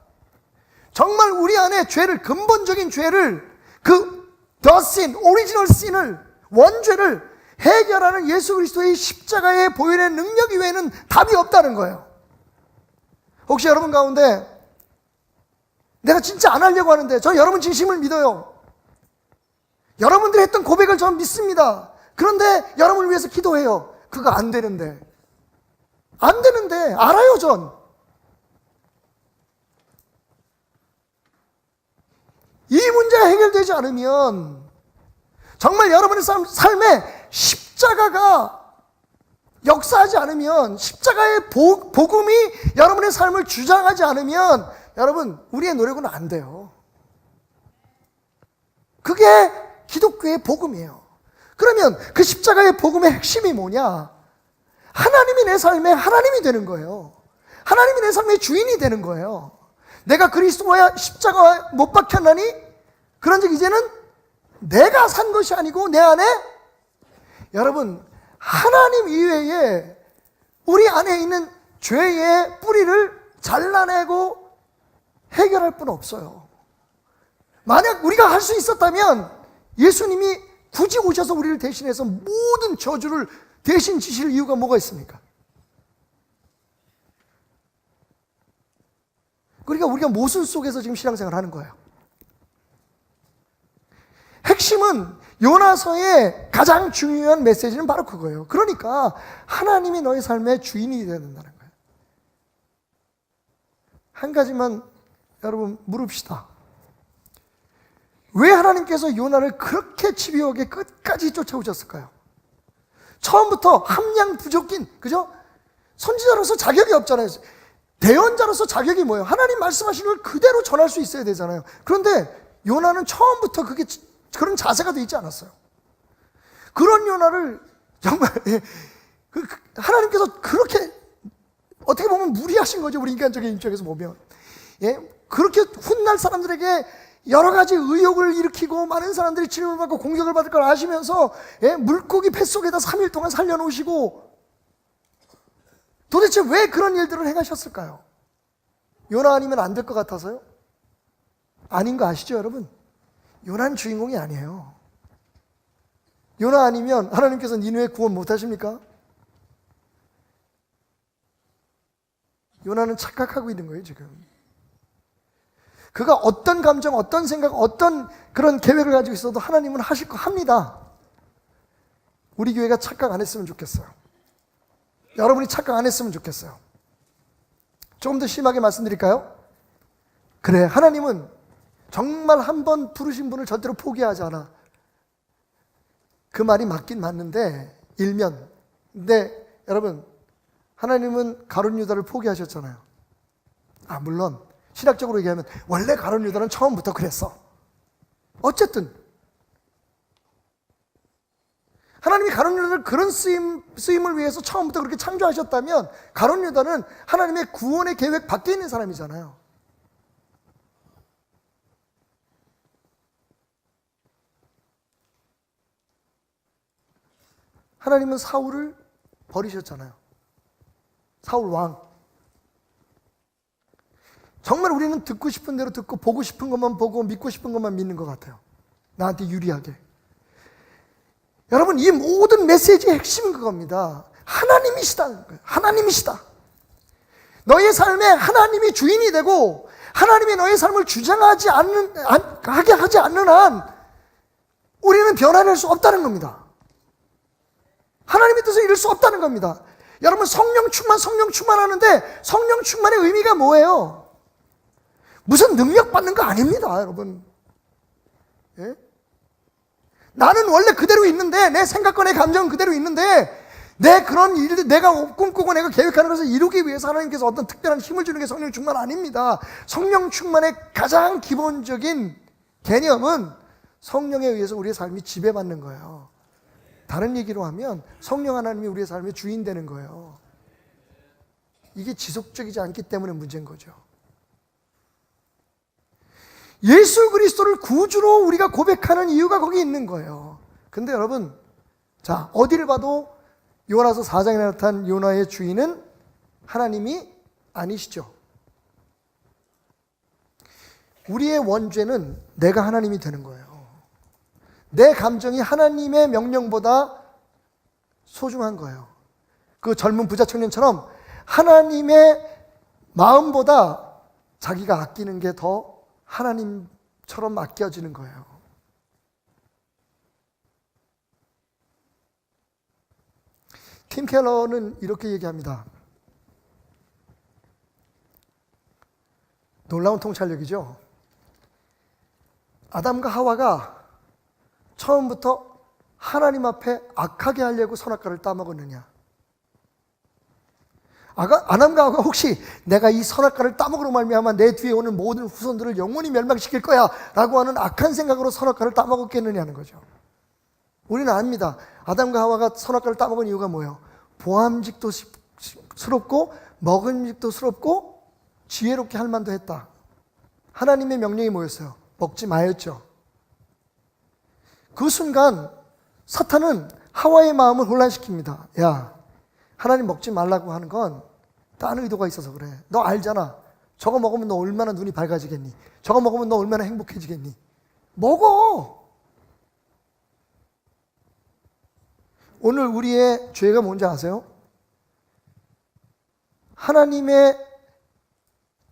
정말 우리 안에 죄를, 근본적인 죄를, 그 the sin, 오리지널 sin을, 원죄를 해결하는 예수 그리스도의 십자가의 보혈의 능력 이외에는 답이 없다는 거예요. 혹시 여러분 가운데 내가 진짜 안 하려고 하는데, 저 여러분 진심을 믿어요. 여러분들이 했던 고백을 저는 믿습니다. 그런데 여러분을 위해서 기도해요. 그거 안 되는데 알아요. 전 이 문제가 해결되지 않으면, 정말 여러분의 삶에 십자가가 역사하지 않으면, 십자가의 복음이 여러분의 삶을 주장하지 않으면, 여러분, 우리의 노력은 안 돼요. 그게 기독교의 복음이에요. 그러면 그 십자가의 복음의 핵심이 뭐냐? 하나님이 내 삶의 하나님이 되는 거예요. 하나님이 내 삶의 주인이 되는 거예요. 내가 그리스도와 십자가 못 박혔나니 그런즉 이제는 내가 산 것이 아니고 내 안에, 여러분, 하나님 이외에 우리 안에 있는 죄의 뿌리를 잘라내고 해결할 분 없어요. 만약 우리가 할 수 있었다면 예수님이 굳이 오셔서 우리를 대신해서 모든 저주를 대신 지실 이유가 뭐가 있습니까? 그러니까 우리가 모순 속에서 지금 신앙생활을 하는 거예요. 핵심은 요나서의 가장 중요한 메시지는 바로 그거예요. 그러니까 하나님이 너의 삶의 주인이 되어야 된다는 거예요. 한 가지만 여러분 물읍시다. 왜 하나님께서 요나를 그렇게 집요하게 끝까지 쫓아오셨을까요? 처음부터 함량 부족인, 그죠? 선지자로서 자격이 없잖아요. 대언자로서 자격이 뭐예요? 하나님 말씀하신 걸 그대로 전할 수 있어야 되잖아요. 그런데 요나는 처음부터 그런 자세가 돼 있지 않았어요. 그런 요나를 정말 하나님께서 그렇게 어떻게 보면 무리하신 거죠. 우리 인간적인 입장에서 보면. 그렇게 훗날 사람들에게 여러 가지 의혹을 일으키고 많은 사람들이 질문을 받고 공격을 받을 걸 아시면서 물고기 뱃속에다 3일 동안 살려놓으시고 도대체 왜 그런 일들을 행하셨을까요? 요나 아니면 안 될 것 같아서요? 아닌 거 아시죠, 여러분? 요나는 주인공이 아니에요. 요나 아니면 하나님께서 니느웨 구원 못 하십니까? 요나는 착각하고 있는 거예요, 지금. 그가 어떤 감정, 어떤 생각, 어떤 그런 계획을 가지고 있어도 하나님은 하실 거 합니다. 우리 교회가 착각 안 했으면 좋겠어요. 여러분이 착각 안 했으면 좋겠어요. 조금 더 심하게 말씀드릴까요? 그래, 하나님은 정말 한 번 부르신 분을 절대로 포기하지 않아. 그 말이 맞긴 맞는데 일면. 근데 여러분, 하나님은 가룟 유다를 포기하셨잖아요. 물론 신학적으로 얘기하면 원래 가룟 유다는 처음부터 그랬어. 어쨌든 하나님이 가룟 유다를 그런 쓰임을 위해서 처음부터 그렇게 창조하셨다면 가룟 유다는 하나님의 구원의 계획 밖에 있는 사람이잖아요. 하나님은 사울을 버리셨잖아요. 사울 왕. 정말 우리는 듣고 싶은 대로 듣고 보고 싶은 것만 보고 믿고 싶은 것만 믿는 것 같아요. 나한테 유리하게. 여러분, 이 모든 메시지의 핵심은 그겁니다. 하나님이시다는 거예요. 하나님이시다. 너의 삶에 하나님이 주인이 되고 하나님이 너의 삶을 주장하지 하게 하지 않는 한 우리는 변화될 수 없다는 겁니다. 하나님의 뜻을 이룰 수 없다는 겁니다. 여러분, 성령 충만 하는데 성령 충만의 의미가 뭐예요? 무슨 능력 받는 거 아닙니다, 여러분. 예? 나는 원래 그대로 있는데, 내 생각과 내 감정은 그대로 있는데, 내 그런 일들, 내가 꿈꾸고 내가 계획하는 것을 이루기 위해서 하나님께서 어떤 특별한 힘을 주는 게 성령 충만 아닙니다. 성령 충만의 가장 기본적인 개념은 성령에 의해서 우리의 삶이 지배받는 거예요. 다른 얘기로 하면 성령 하나님이 우리의 삶의 주인 되는 거예요. 이게 지속적이지 않기 때문에 문제인 거죠. 예수 그리스도를 구주로 우리가 고백하는 이유가 거기 있는 거예요. 근데 여러분, 자, 어디를 봐도 요나서 4장에 나타난 요나의 주인은 하나님이 아니시죠. 우리의 원죄는 내가 하나님이 되는 거예요. 내 감정이 하나님의 명령보다 소중한 거예요. 그 젊은 부자 청년처럼 하나님의 마음보다 자기가 아끼는 게 더 하나님처럼 아껴지는 거예요. 팀 켈러는 이렇게 얘기합니다. 놀라운 통찰력이죠. 아담과 하와가 처음부터 하나님 앞에 악하게 하려고 선악과를 따먹었느냐? 아담과 하와가 혹시 내가 이 선악과를 따먹으로 말미암아 내 뒤에 오는 모든 후손들을 영원히 멸망시킬 거야 라고 하는 악한 생각으로 선악과를 따먹었겠느냐는 거죠. 우리는 압니다. 아담과 하와가 선악과를 따먹은 이유가 뭐예요? 보암직도 스럽고 먹음직도 스럽고 지혜롭게 할 만도 했다. 하나님의 명령이 뭐였어요? 먹지 마였죠. 그 순간 사탄은 하와의 마음을 혼란시킵니다. 야, 하나님 먹지 말라고 하는 건 다른 의도가 있어서 그래. 너 알잖아. 저거 먹으면 너 얼마나 눈이 밝아지겠니? 저거 먹으면 너 얼마나 행복해지겠니? 먹어! 오늘 우리의 죄가 뭔지 아세요? 하나님의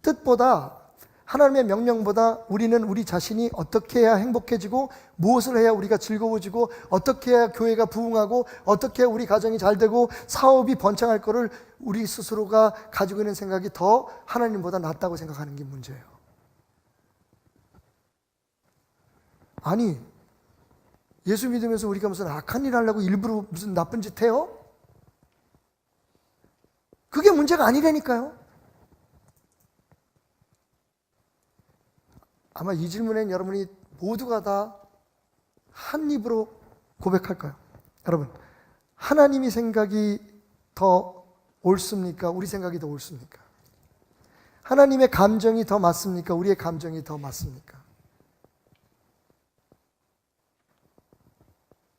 뜻보다, 하나님의 명령보다 우리는 우리 자신이 어떻게 해야 행복해지고, 무엇을 해야 우리가 즐거워지고, 어떻게 해야 교회가 부흥하고, 어떻게 해야 우리 가정이 잘 되고 사업이 번창할 거를 우리 스스로가 가지고 있는 생각이 더 하나님보다 낫다고 생각하는 게 문제예요. 아니, 예수 믿으면서 우리가 무슨 악한 일 하려고 일부러 무슨 나쁜 짓 해요? 그게 문제가 아니라니까요. 아마 이 질문엔 여러분이 모두가 다 한 입으로 고백할 거예요. 여러분, 하나님이 생각이 더 옳습니까? 우리 생각이 더 옳습니까? 하나님의 감정이 더 맞습니까? 우리의 감정이 더 맞습니까?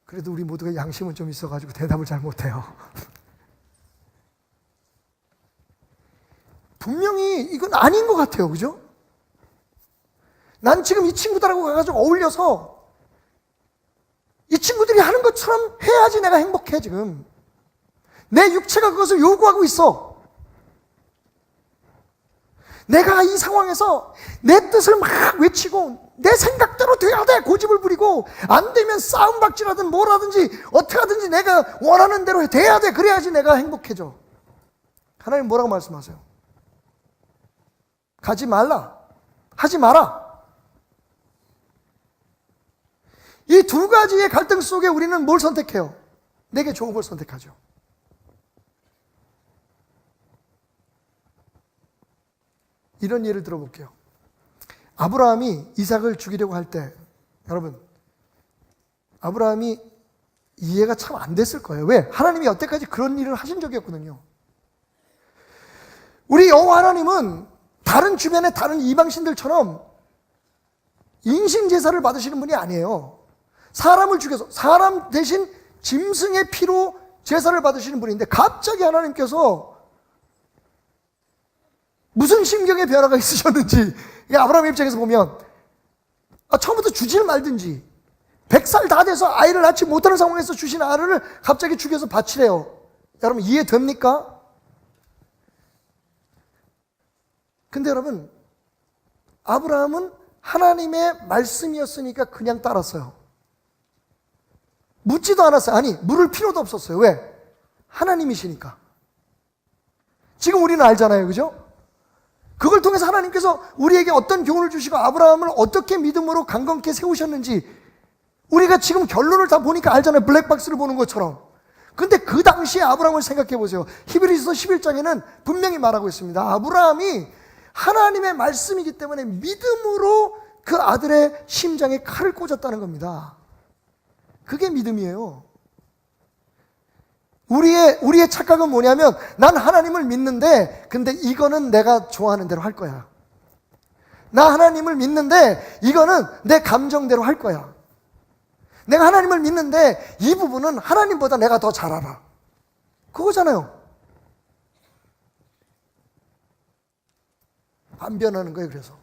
그래도 우리 모두가 양심은 좀 있어가지고 대답을 잘 못해요. 분명히 이건 아닌 것 같아요. 그죠? 난 지금 이 친구들하고 가가지고 어울려서 이 친구들이 하는 것처럼 해야지 내가 행복해. 지금 내 육체가 그것을 요구하고 있어. 내가 이 상황에서 내 뜻을 막 외치고 내 생각대로 돼야 돼. 고집을 부리고 안 되면 싸움박질하든 뭐라든지 어떻게 하든지 내가 원하는 대로 돼야 돼. 그래야지 내가 행복해져. 하나님 뭐라고 말씀하세요? 가지 말라. 하지 마라. 이 두 가지의 갈등 속에 우리는 뭘 선택해요? 내게 좋은 걸 선택하죠. 이런 예를 들어볼게요. 아브라함이 이삭을 죽이려고 할 때, 여러분, 아브라함이 이해가 참 안 됐을 거예요. 왜? 하나님이 여태까지 그런 일을 하신 적이 없거든요. 우리 여호와 하나님은 다른 주변의 다른 이방신들처럼 인신제사를 받으시는 분이 아니에요. 사람을 죽여서 사람 대신 짐승의 피로 제사를 받으시는 분인데 갑자기 하나님께서 무슨 심경의 변화가 있으셨는지 아브라함 입장에서 보면 처음부터 주질 말든지 100살 다 돼서 아이를 낳지 못하는 상황에서 주신 아들을 갑자기 죽여서 바치래요. 여러분 이해됩니까? 근데 여러분 아브라함은 하나님의 말씀이었으니까 그냥 따랐어요. 묻지도 않았어요. 아니 물을 필요도 없었어요. 왜? 하나님이시니까. 지금 우리는 알잖아요. 그죠? 그걸 통해서 하나님께서 우리에게 어떤 교훈을 주시고 아브라함을 어떻게 믿음으로 강건케 세우셨는지 우리가 지금 결론을 다 보니까 알잖아요. 블랙박스를 보는 것처럼. 근데 그 당시에 아브라함을 생각해 보세요. 히브리서 11장에는 분명히 말하고 있습니다. 아브라함이 하나님의 말씀이기 때문에 믿음으로 그 아들의 심장에 칼을 꽂았다는 겁니다. 그게 믿음이에요. 우리의 착각은 뭐냐면 난 하나님을 믿는데 근데 이거는 내가 좋아하는 대로 할 거야. 나 하나님을 믿는데 이거는 내 감정대로 할 거야. 내가 하나님을 믿는데 이 부분은 하나님보다 내가 더 잘 알아. 그거잖아요. 안 변하는 거예요. 그래서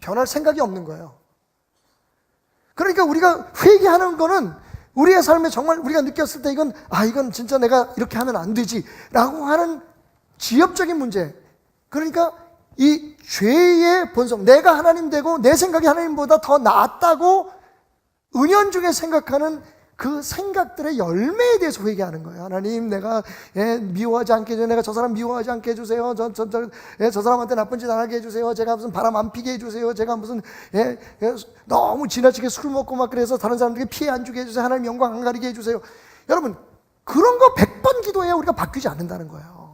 변할 생각이 없는 거예요. 그러니까 우리가 회개하는 거는 우리의 삶에 정말 우리가 느꼈을 때 이건 진짜 내가 이렇게 하면 안 되지 라고 하는 지엽적인 문제. 그러니까 이 죄의 본성, 내가 하나님 되고 내 생각이 하나님보다 더 낫다고 은연중에 생각하는 그 생각들의 열매에 대해서 회개하는 거예요. 하나님 내가 미워하지 않게 해주세요. 내가 저 사람 미워하지 않게 해주세요. 저 사람한테 나쁜 짓 안 하게 해주세요. 제가 무슨 바람 안 피게 해주세요. 제가 무슨 너무 지나치게 술 먹고 막 그래서 다른 사람들에게 피해 안 주게 해주세요. 하나님 영광 안 가리게 해주세요. 여러분 그런 거 100번 기도해야 우리가 바뀌지 않는다는 거예요.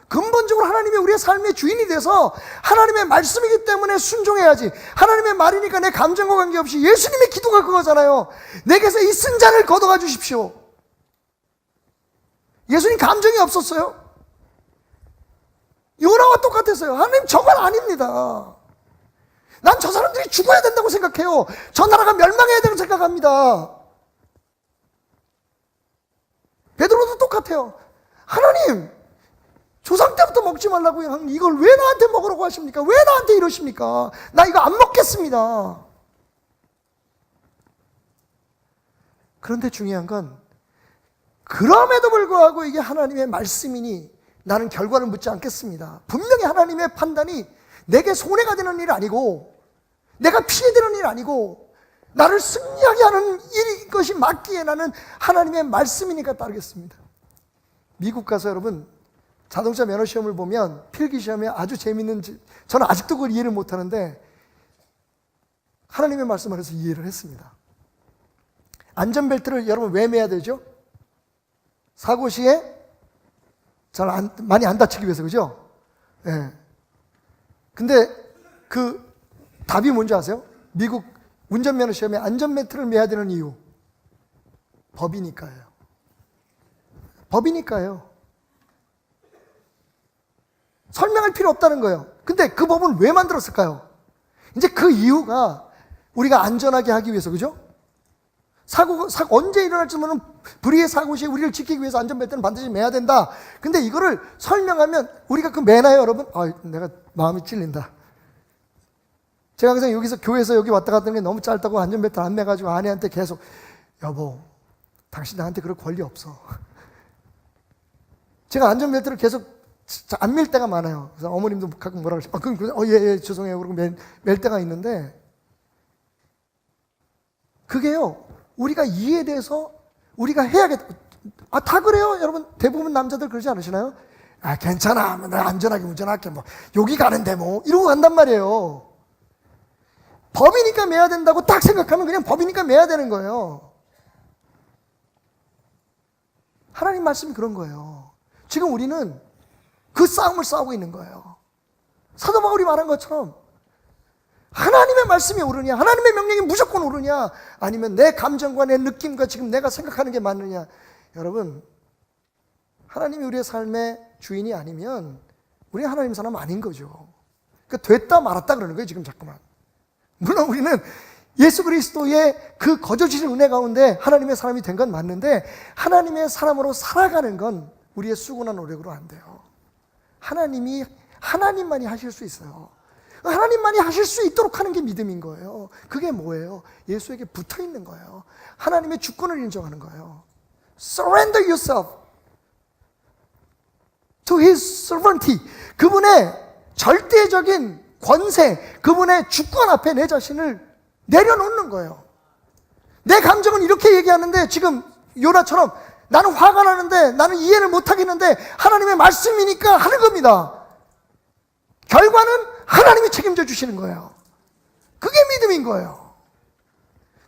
근본적으로 하나님이 우리의 삶의 주인이 돼서 하나님의 말씀이기 때문에 순종해야지. 하나님의 말이니까 내 감정과 관계없이 예수님의 기도가 그거잖아요. 내게서 이 쓴 잔을 걷어가 주십시오. 예수님 감정이 없었어요? 요나와 똑같았어요. 하나님 저건 아닙니다. 난 저 사람들이 죽어야 된다고 생각해요. 저 나라가 멸망해야 된다고 생각합니다. 베드로도 똑같아요. 하나님, 조상 때부터 먹지 말라고 이걸 왜 나한테 먹으라고 하십니까? 왜 나한테 이러십니까? 나 이거 안 먹겠습니다. 그런데 중요한 건 그럼에도 불구하고 이게 하나님의 말씀이니 나는 결과를 묻지 않겠습니다. 분명히 하나님의 판단이 내게 손해가 되는 일이 아니고 내가 피해되는 일이 아니고 나를 승리하게 하는 일인 것이 맞기에 나는 하나님의 말씀이니까 따르겠습니다. 미국 가서 여러분 자동차 면허 시험을 보면 필기 시험에 아주 재밌는, 저는 아직도 그걸 이해를 못하는데 하나님의 말씀 안에서 이해를 했습니다. 안전벨트를 여러분 왜 매야 되죠? 사고 시에 많이 안 다치기 위해서, 그죠? 예. 네. 근데 그 답이 뭔지 아세요? 미국 운전면허 시험에 안전벨트를 매야 되는 이유. 법이니까요. 법이니까요. 설명할 필요 없다는 거예요. 근데 그 법은 왜 만들었을까요? 이제 그 이유가 우리가 안전하게 하기 위해서, 그죠? 사고 언제 일어날지 모르는 불의의 사고 시에 우리를 지키기 위해서 안전벨트는 반드시 매야 된다. 근데 이거를 설명하면 우리가 그 매나요, 여러분? 내가 마음이 찔린다. 제가 항상 여기서 교회에서 여기 왔다 갔다 하는 게 너무 짧다고 안전벨트 안 매가지고 아내한테 계속, 여보, 당신 나한테 그럴 권리 없어. 제가 안전벨트를 계속 안 밀 때가 많아요. 그래서 어머님도 가끔 뭐라고 하시죠? 예, 죄송해요. 그러고 멜 때가 있는데, 그게요, 우리가 이에 대해서 우리가 해야겠다. 다 그래요, 여러분. 대부분 남자들 그러지 않으시나요? 괜찮아. 내가 안전하게 운전할게. 여기 가는데 이러고 간단 말이에요. 법이니까 매야 된다고 딱 생각하면 그냥 법이니까 매야 되는 거예요. 하나님 말씀이 그런 거예요. 지금 우리는 그 싸움을 싸우고 있는 거예요. 사도 바울이 말한 것처럼 하나님의 말씀이 옳으냐, 하나님의 명령이 무조건 옳으냐, 아니면 내 감정과 내 느낌과 지금 내가 생각하는 게 맞느냐. 여러분, 하나님이 우리의 삶의 주인이 아니면 우리 하나님 사람 아닌 거죠. 그러니까 됐다 말았다 그러는 거예요, 지금 자꾸만. 물론 우리는 예수 그리스도의 그 거저주신 은혜 가운데 하나님의 사람이 된 건 맞는데, 하나님의 사람으로 살아가는 건 우리의 수고나 노력으로 안 돼요. 하나님만이 하실 수 있어요. 하나님만이 하실 수 있도록 하는 게 믿음인 거예요. 그게 뭐예요? 예수에게 붙어 있는 거예요. 하나님의 주권을 인정하는 거예요. Surrender yourself to His sovereignty. 그분의 절대적인 권세, 그분의 주권 앞에 내 자신을 내려놓는 거예요. 내 감정은 이렇게 얘기하는데, 지금 요나처럼 나는 화가 나는데, 나는 이해를 못하겠는데 하나님의 말씀이니까 하는 겁니다. 결과는 하나님이 책임져 주시는 거예요. 그게 믿음인 거예요.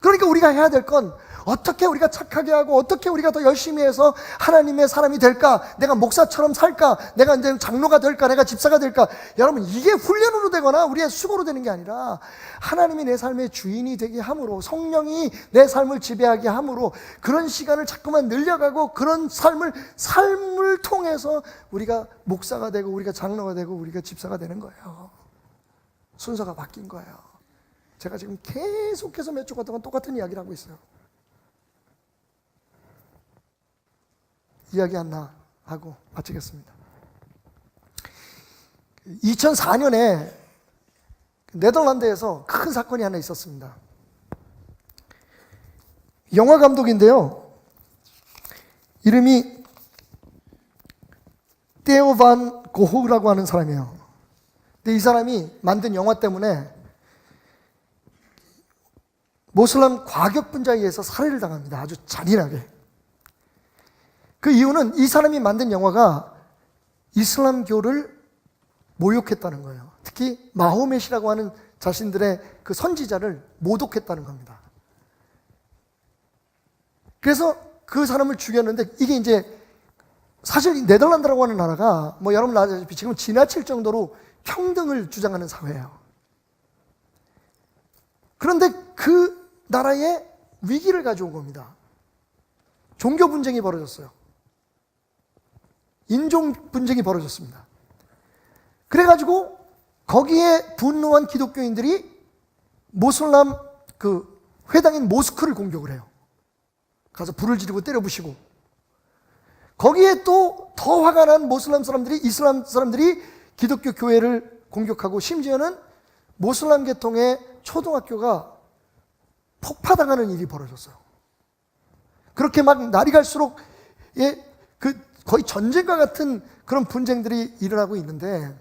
그러니까 우리가 해야 될 건 어떻게 우리가 착하게 하고 어떻게 우리가 더 열심히 해서 하나님의 사람이 될까, 내가 목사처럼 살까, 내가 이제 장로가 될까, 내가 집사가 될까. 여러분, 이게 훈련으로 되거나 우리의 수고로 되는 게 아니라 하나님이 내 삶의 주인이 되게 함으로, 성령이 내 삶을 지배하게 함으로 그런 시간을 자꾸만 늘려가고, 그런 삶을 통해서 우리가 목사가 되고 우리가 장로가 되고 우리가 집사가 되는 거예요. 순서가 바뀐 거예요. 제가 지금 계속해서 몇 주간 동안 똑같은 이야기를 하고 있어요. 이야기 하나 하고 마치겠습니다. 2004년에 네덜란드에서 큰 사건이 하나 있었습니다. 영화 감독인데요, 이름이 테오 반 고흐라고 하는 사람이에요. 근데 이 사람이 만든 영화 때문에 모슬람 과격분자에 의해서 살해를 당합니다. 아주 잔인하게. 그 이유는 이 사람이 만든 영화가 이슬람교를 모욕했다는 거예요. 특히 마호멧이라고 하는 자신들의 그 선지자를 모독했다는 겁니다. 그래서 그 사람을 죽였는데, 이게 이제 사실 네덜란드라고 하는 나라가 여러분 아시다시피 지금 지나칠 정도로 평등을 주장하는 사회예요. 그런데 그 나라에 위기를 가져온 겁니다. 종교 분쟁이 벌어졌어요. 인종 분쟁이 벌어졌습니다. 그래가지고 거기에 분노한 기독교인들이 모슬람 그 회당인 모스크를 공격을 해요. 가서 불을 지르고 때려 부시고, 거기에 또 더 화가 난 모슬람 사람들이, 이슬람 사람들이 기독교 교회를 공격하고, 심지어는 모슬람 계통의 초등학교가 폭파당하는 일이 벌어졌어요. 그렇게 막 날이 갈수록 거의 전쟁과 같은 그런 분쟁들이 일어나고 있는데,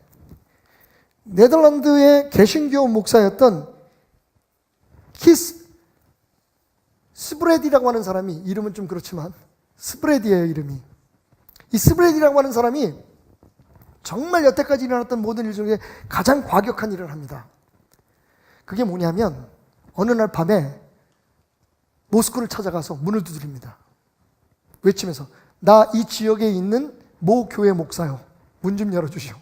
네덜란드의 개신교 목사였던 키스 스브레디라고 하는 사람이, 이름은 좀 그렇지만 스브레디예요, 이름이. 이 스브레디라고 하는 사람이 정말 여태까지 일어났던 모든 일 중에 가장 과격한 일을 합니다. 그게 뭐냐면, 어느 날 밤에 모스크를 찾아가서 문을 두드립니다. 외치면서, 나 이 지역에 있는 모 교회 목사요, 문 좀 열어주시오.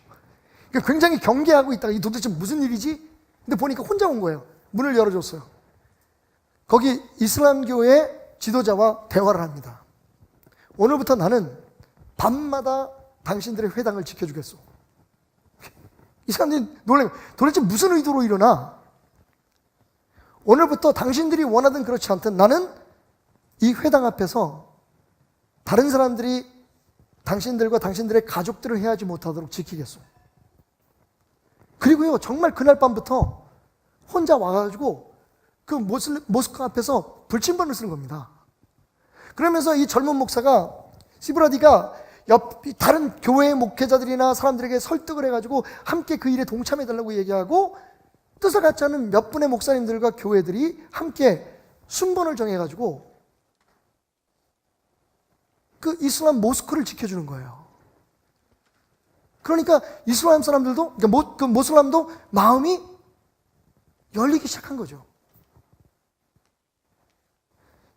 그러니까 굉장히 경계하고 있다가, 이 도대체 무슨 일이지? 근데 보니까 혼자 온 거예요. 문을 열어줬어요. 거기 이슬람교의 지도자와 대화를 합니다. 오늘부터 나는 밤마다 당신들의 회당을 지켜주겠소. 이 사람들이 놀래요. 도대체 무슨 의도로 일어나? 오늘부터 당신들이 원하든 그렇지 않든 나는 이 회당 앞에서 다른 사람들이 당신들과 당신들의 가족들을 해하지 못하도록 지키겠소. 그리고요, 정말 그날 밤부터 혼자 와가지고 그 모스크 앞에서 불침번을 쓰는 겁니다. 그러면서 이 젊은 목사가, 시브라디가 다른 교회의 목회자들이나 사람들에게 설득을 해가지고 함께 그 일에 동참해달라고 얘기하고, 뜻을 같지 않은 몇 분의 목사님들과 교회들이 함께 순번을 정해가지고 그 이슬람 모스크를 지켜주는 거예요. 그러니까 이슬람 사람들도, 그러니까 그 모슬람도 마음이 열리기 시작한 거죠.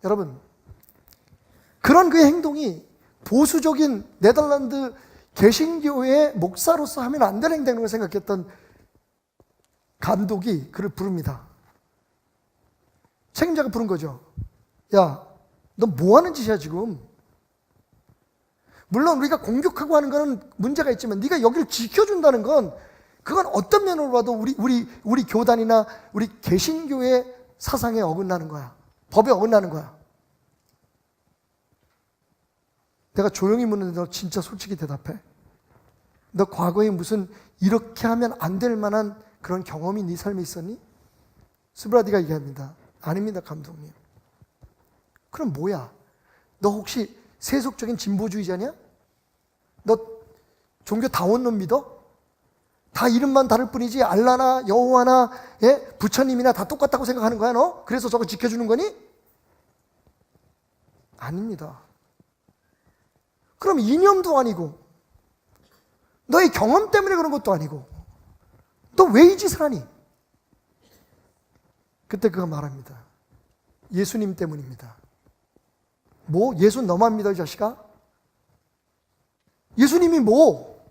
여러분, 그런 그의 행동이 보수적인 네덜란드 개신교의 목사로서 하면 안 되는 행동을 생각했던 감독이 그를 부릅니다. 책임자가 부른 거죠. 야, 너 뭐 하는 짓이야 지금? 물론 우리가 공격하고 하는 거는 문제가 있지만, 네가 여기를 지켜준다는 건, 그건 어떤 면으로 봐도 우리 교단이나 우리 개신교의 사상에 어긋나는 거야. 법에 어긋나는 거야. 내가 조용히 묻는데 너 진짜 솔직히 대답해. 너 과거에 무슨 이렇게 하면 안 될 만한 그런 경험이 네 삶에 있었니? 스브라디가 얘기합니다. 아닙니다, 감독님. 그럼 뭐야? 너 혹시 세속적인 진보주의자냐? 너 종교 다원론 믿어? 다 이름만 다를 뿐이지 알라나 여호와나 부처님이나 다 똑같다고 생각하는 거야 너? 그래서 저거 지켜주는 거니? 아닙니다. 그럼 이념도 아니고 너의 경험 때문에 그런 것도 아니고 너 왜 이 짓을 하니? 그때 그가 말합니다. 예수님 때문입니다. 뭐? 예수 너만 믿어 이 자식아? 예수님이 뭐?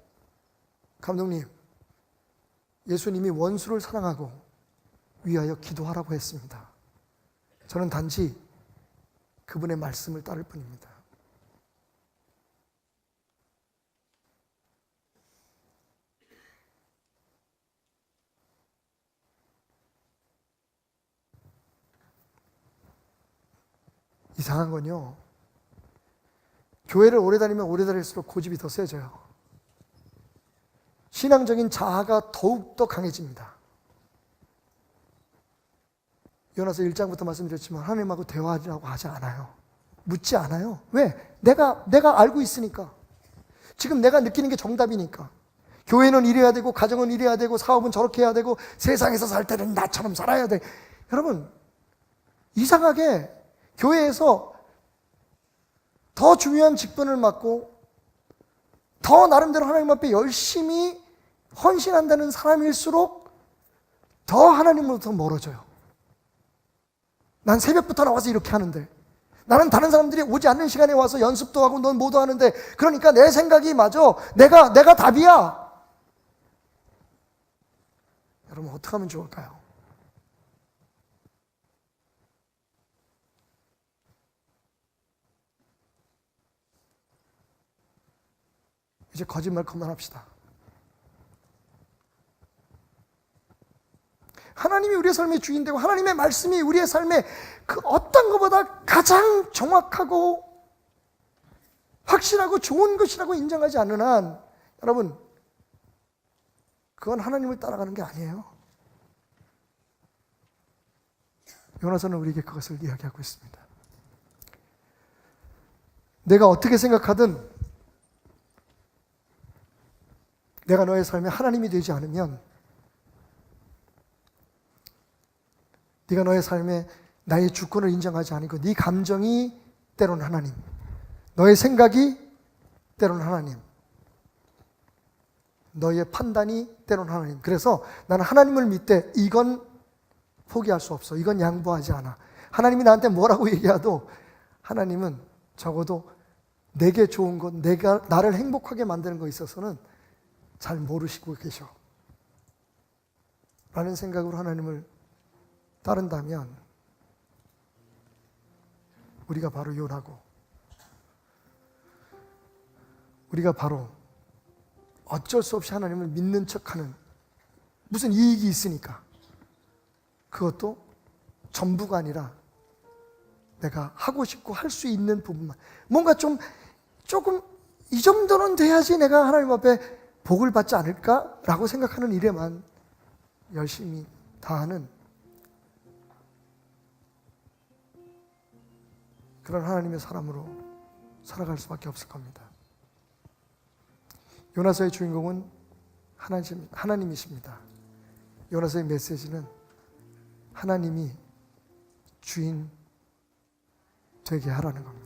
감독님, 예수님이 원수를 사랑하고 위하여 기도하라고 했습니다. 저는 단지 그분의 말씀을 따를 뿐입니다. 이상한 건요, 교회를 오래 다니면 오래 다닐수록 고집이 더 세져요. 신앙적인 자아가 더욱더 강해집니다. 요나서 1장부터 말씀드렸지만 하나님하고 대화하라고 하지 않아요. 묻지 않아요. 왜? 내가 알고 있으니까. 지금 내가 느끼는 게 정답이니까. 교회는 이래야 되고, 가정은 이래야 되고, 사업은 저렇게 해야 되고, 세상에서 살 때는 나처럼 살아야 돼. 여러분, 이상하게 교회에서 더 중요한 직분을 맡고 더 나름대로 하나님 앞에 열심히 헌신한다는 사람일수록 더 하나님으로부터 멀어져요. 난 새벽부터 나와서 이렇게 하는데, 나는 다른 사람들이 오지 않는 시간에 와서 연습도 하고 넌 뭐도 하는데, 그러니까 내 생각이 맞아. 내가 답이야. 여러분, 어떻게 하면 좋을까요? 이제 거짓말 그만합시다. 하나님이 우리의 삶의 주인되고 하나님의 말씀이 우리의 삶의 그 어떤 것보다 가장 정확하고 확실하고 좋은 것이라고 인정하지 않는 한 여러분 그건 하나님을 따라가는 게 아니에요. 요나서는 우리에게 그것을 이야기하고 있습니다. 내가 어떻게 생각하든 내가 너의 삶에 하나님이 되지 않으면 네가 너의 삶에 나의 주권을 인정하지 않고 네 감정이 때로는 하나님, 너의 생각이 때로는 하나님, 너의 판단이 때로는 하나님. 그래서 나는 하나님을 믿되 이건 포기할 수 없어. 이건 양보하지 않아. 하나님이 나한테 뭐라고 얘기해도 하나님은 적어도 내게 좋은 것, 내가 나를 행복하게 만드는 것에 있어서는 잘 모르시고 계셔. 라는 생각으로 하나님을 따른다면 우리가 바로 요나고 우리가 바로 어쩔 수 없이 하나님을 믿는 척하는 무슨 이익이 있으니까 그것도 전부가 아니라 내가 하고 싶고 할 수 있는 부분만 뭔가 조금 이 정도는 돼야지 내가 하나님 앞에 복을 받지 않을까라고 생각하는 일에만 열심히 다하는 그런 하나님의 사람으로 살아갈 수밖에 없을 겁니다. 요나서의 주인공은 하나님이십니다. 요나서의 메시지는 하나님이 주인 되게 하라는 겁니다.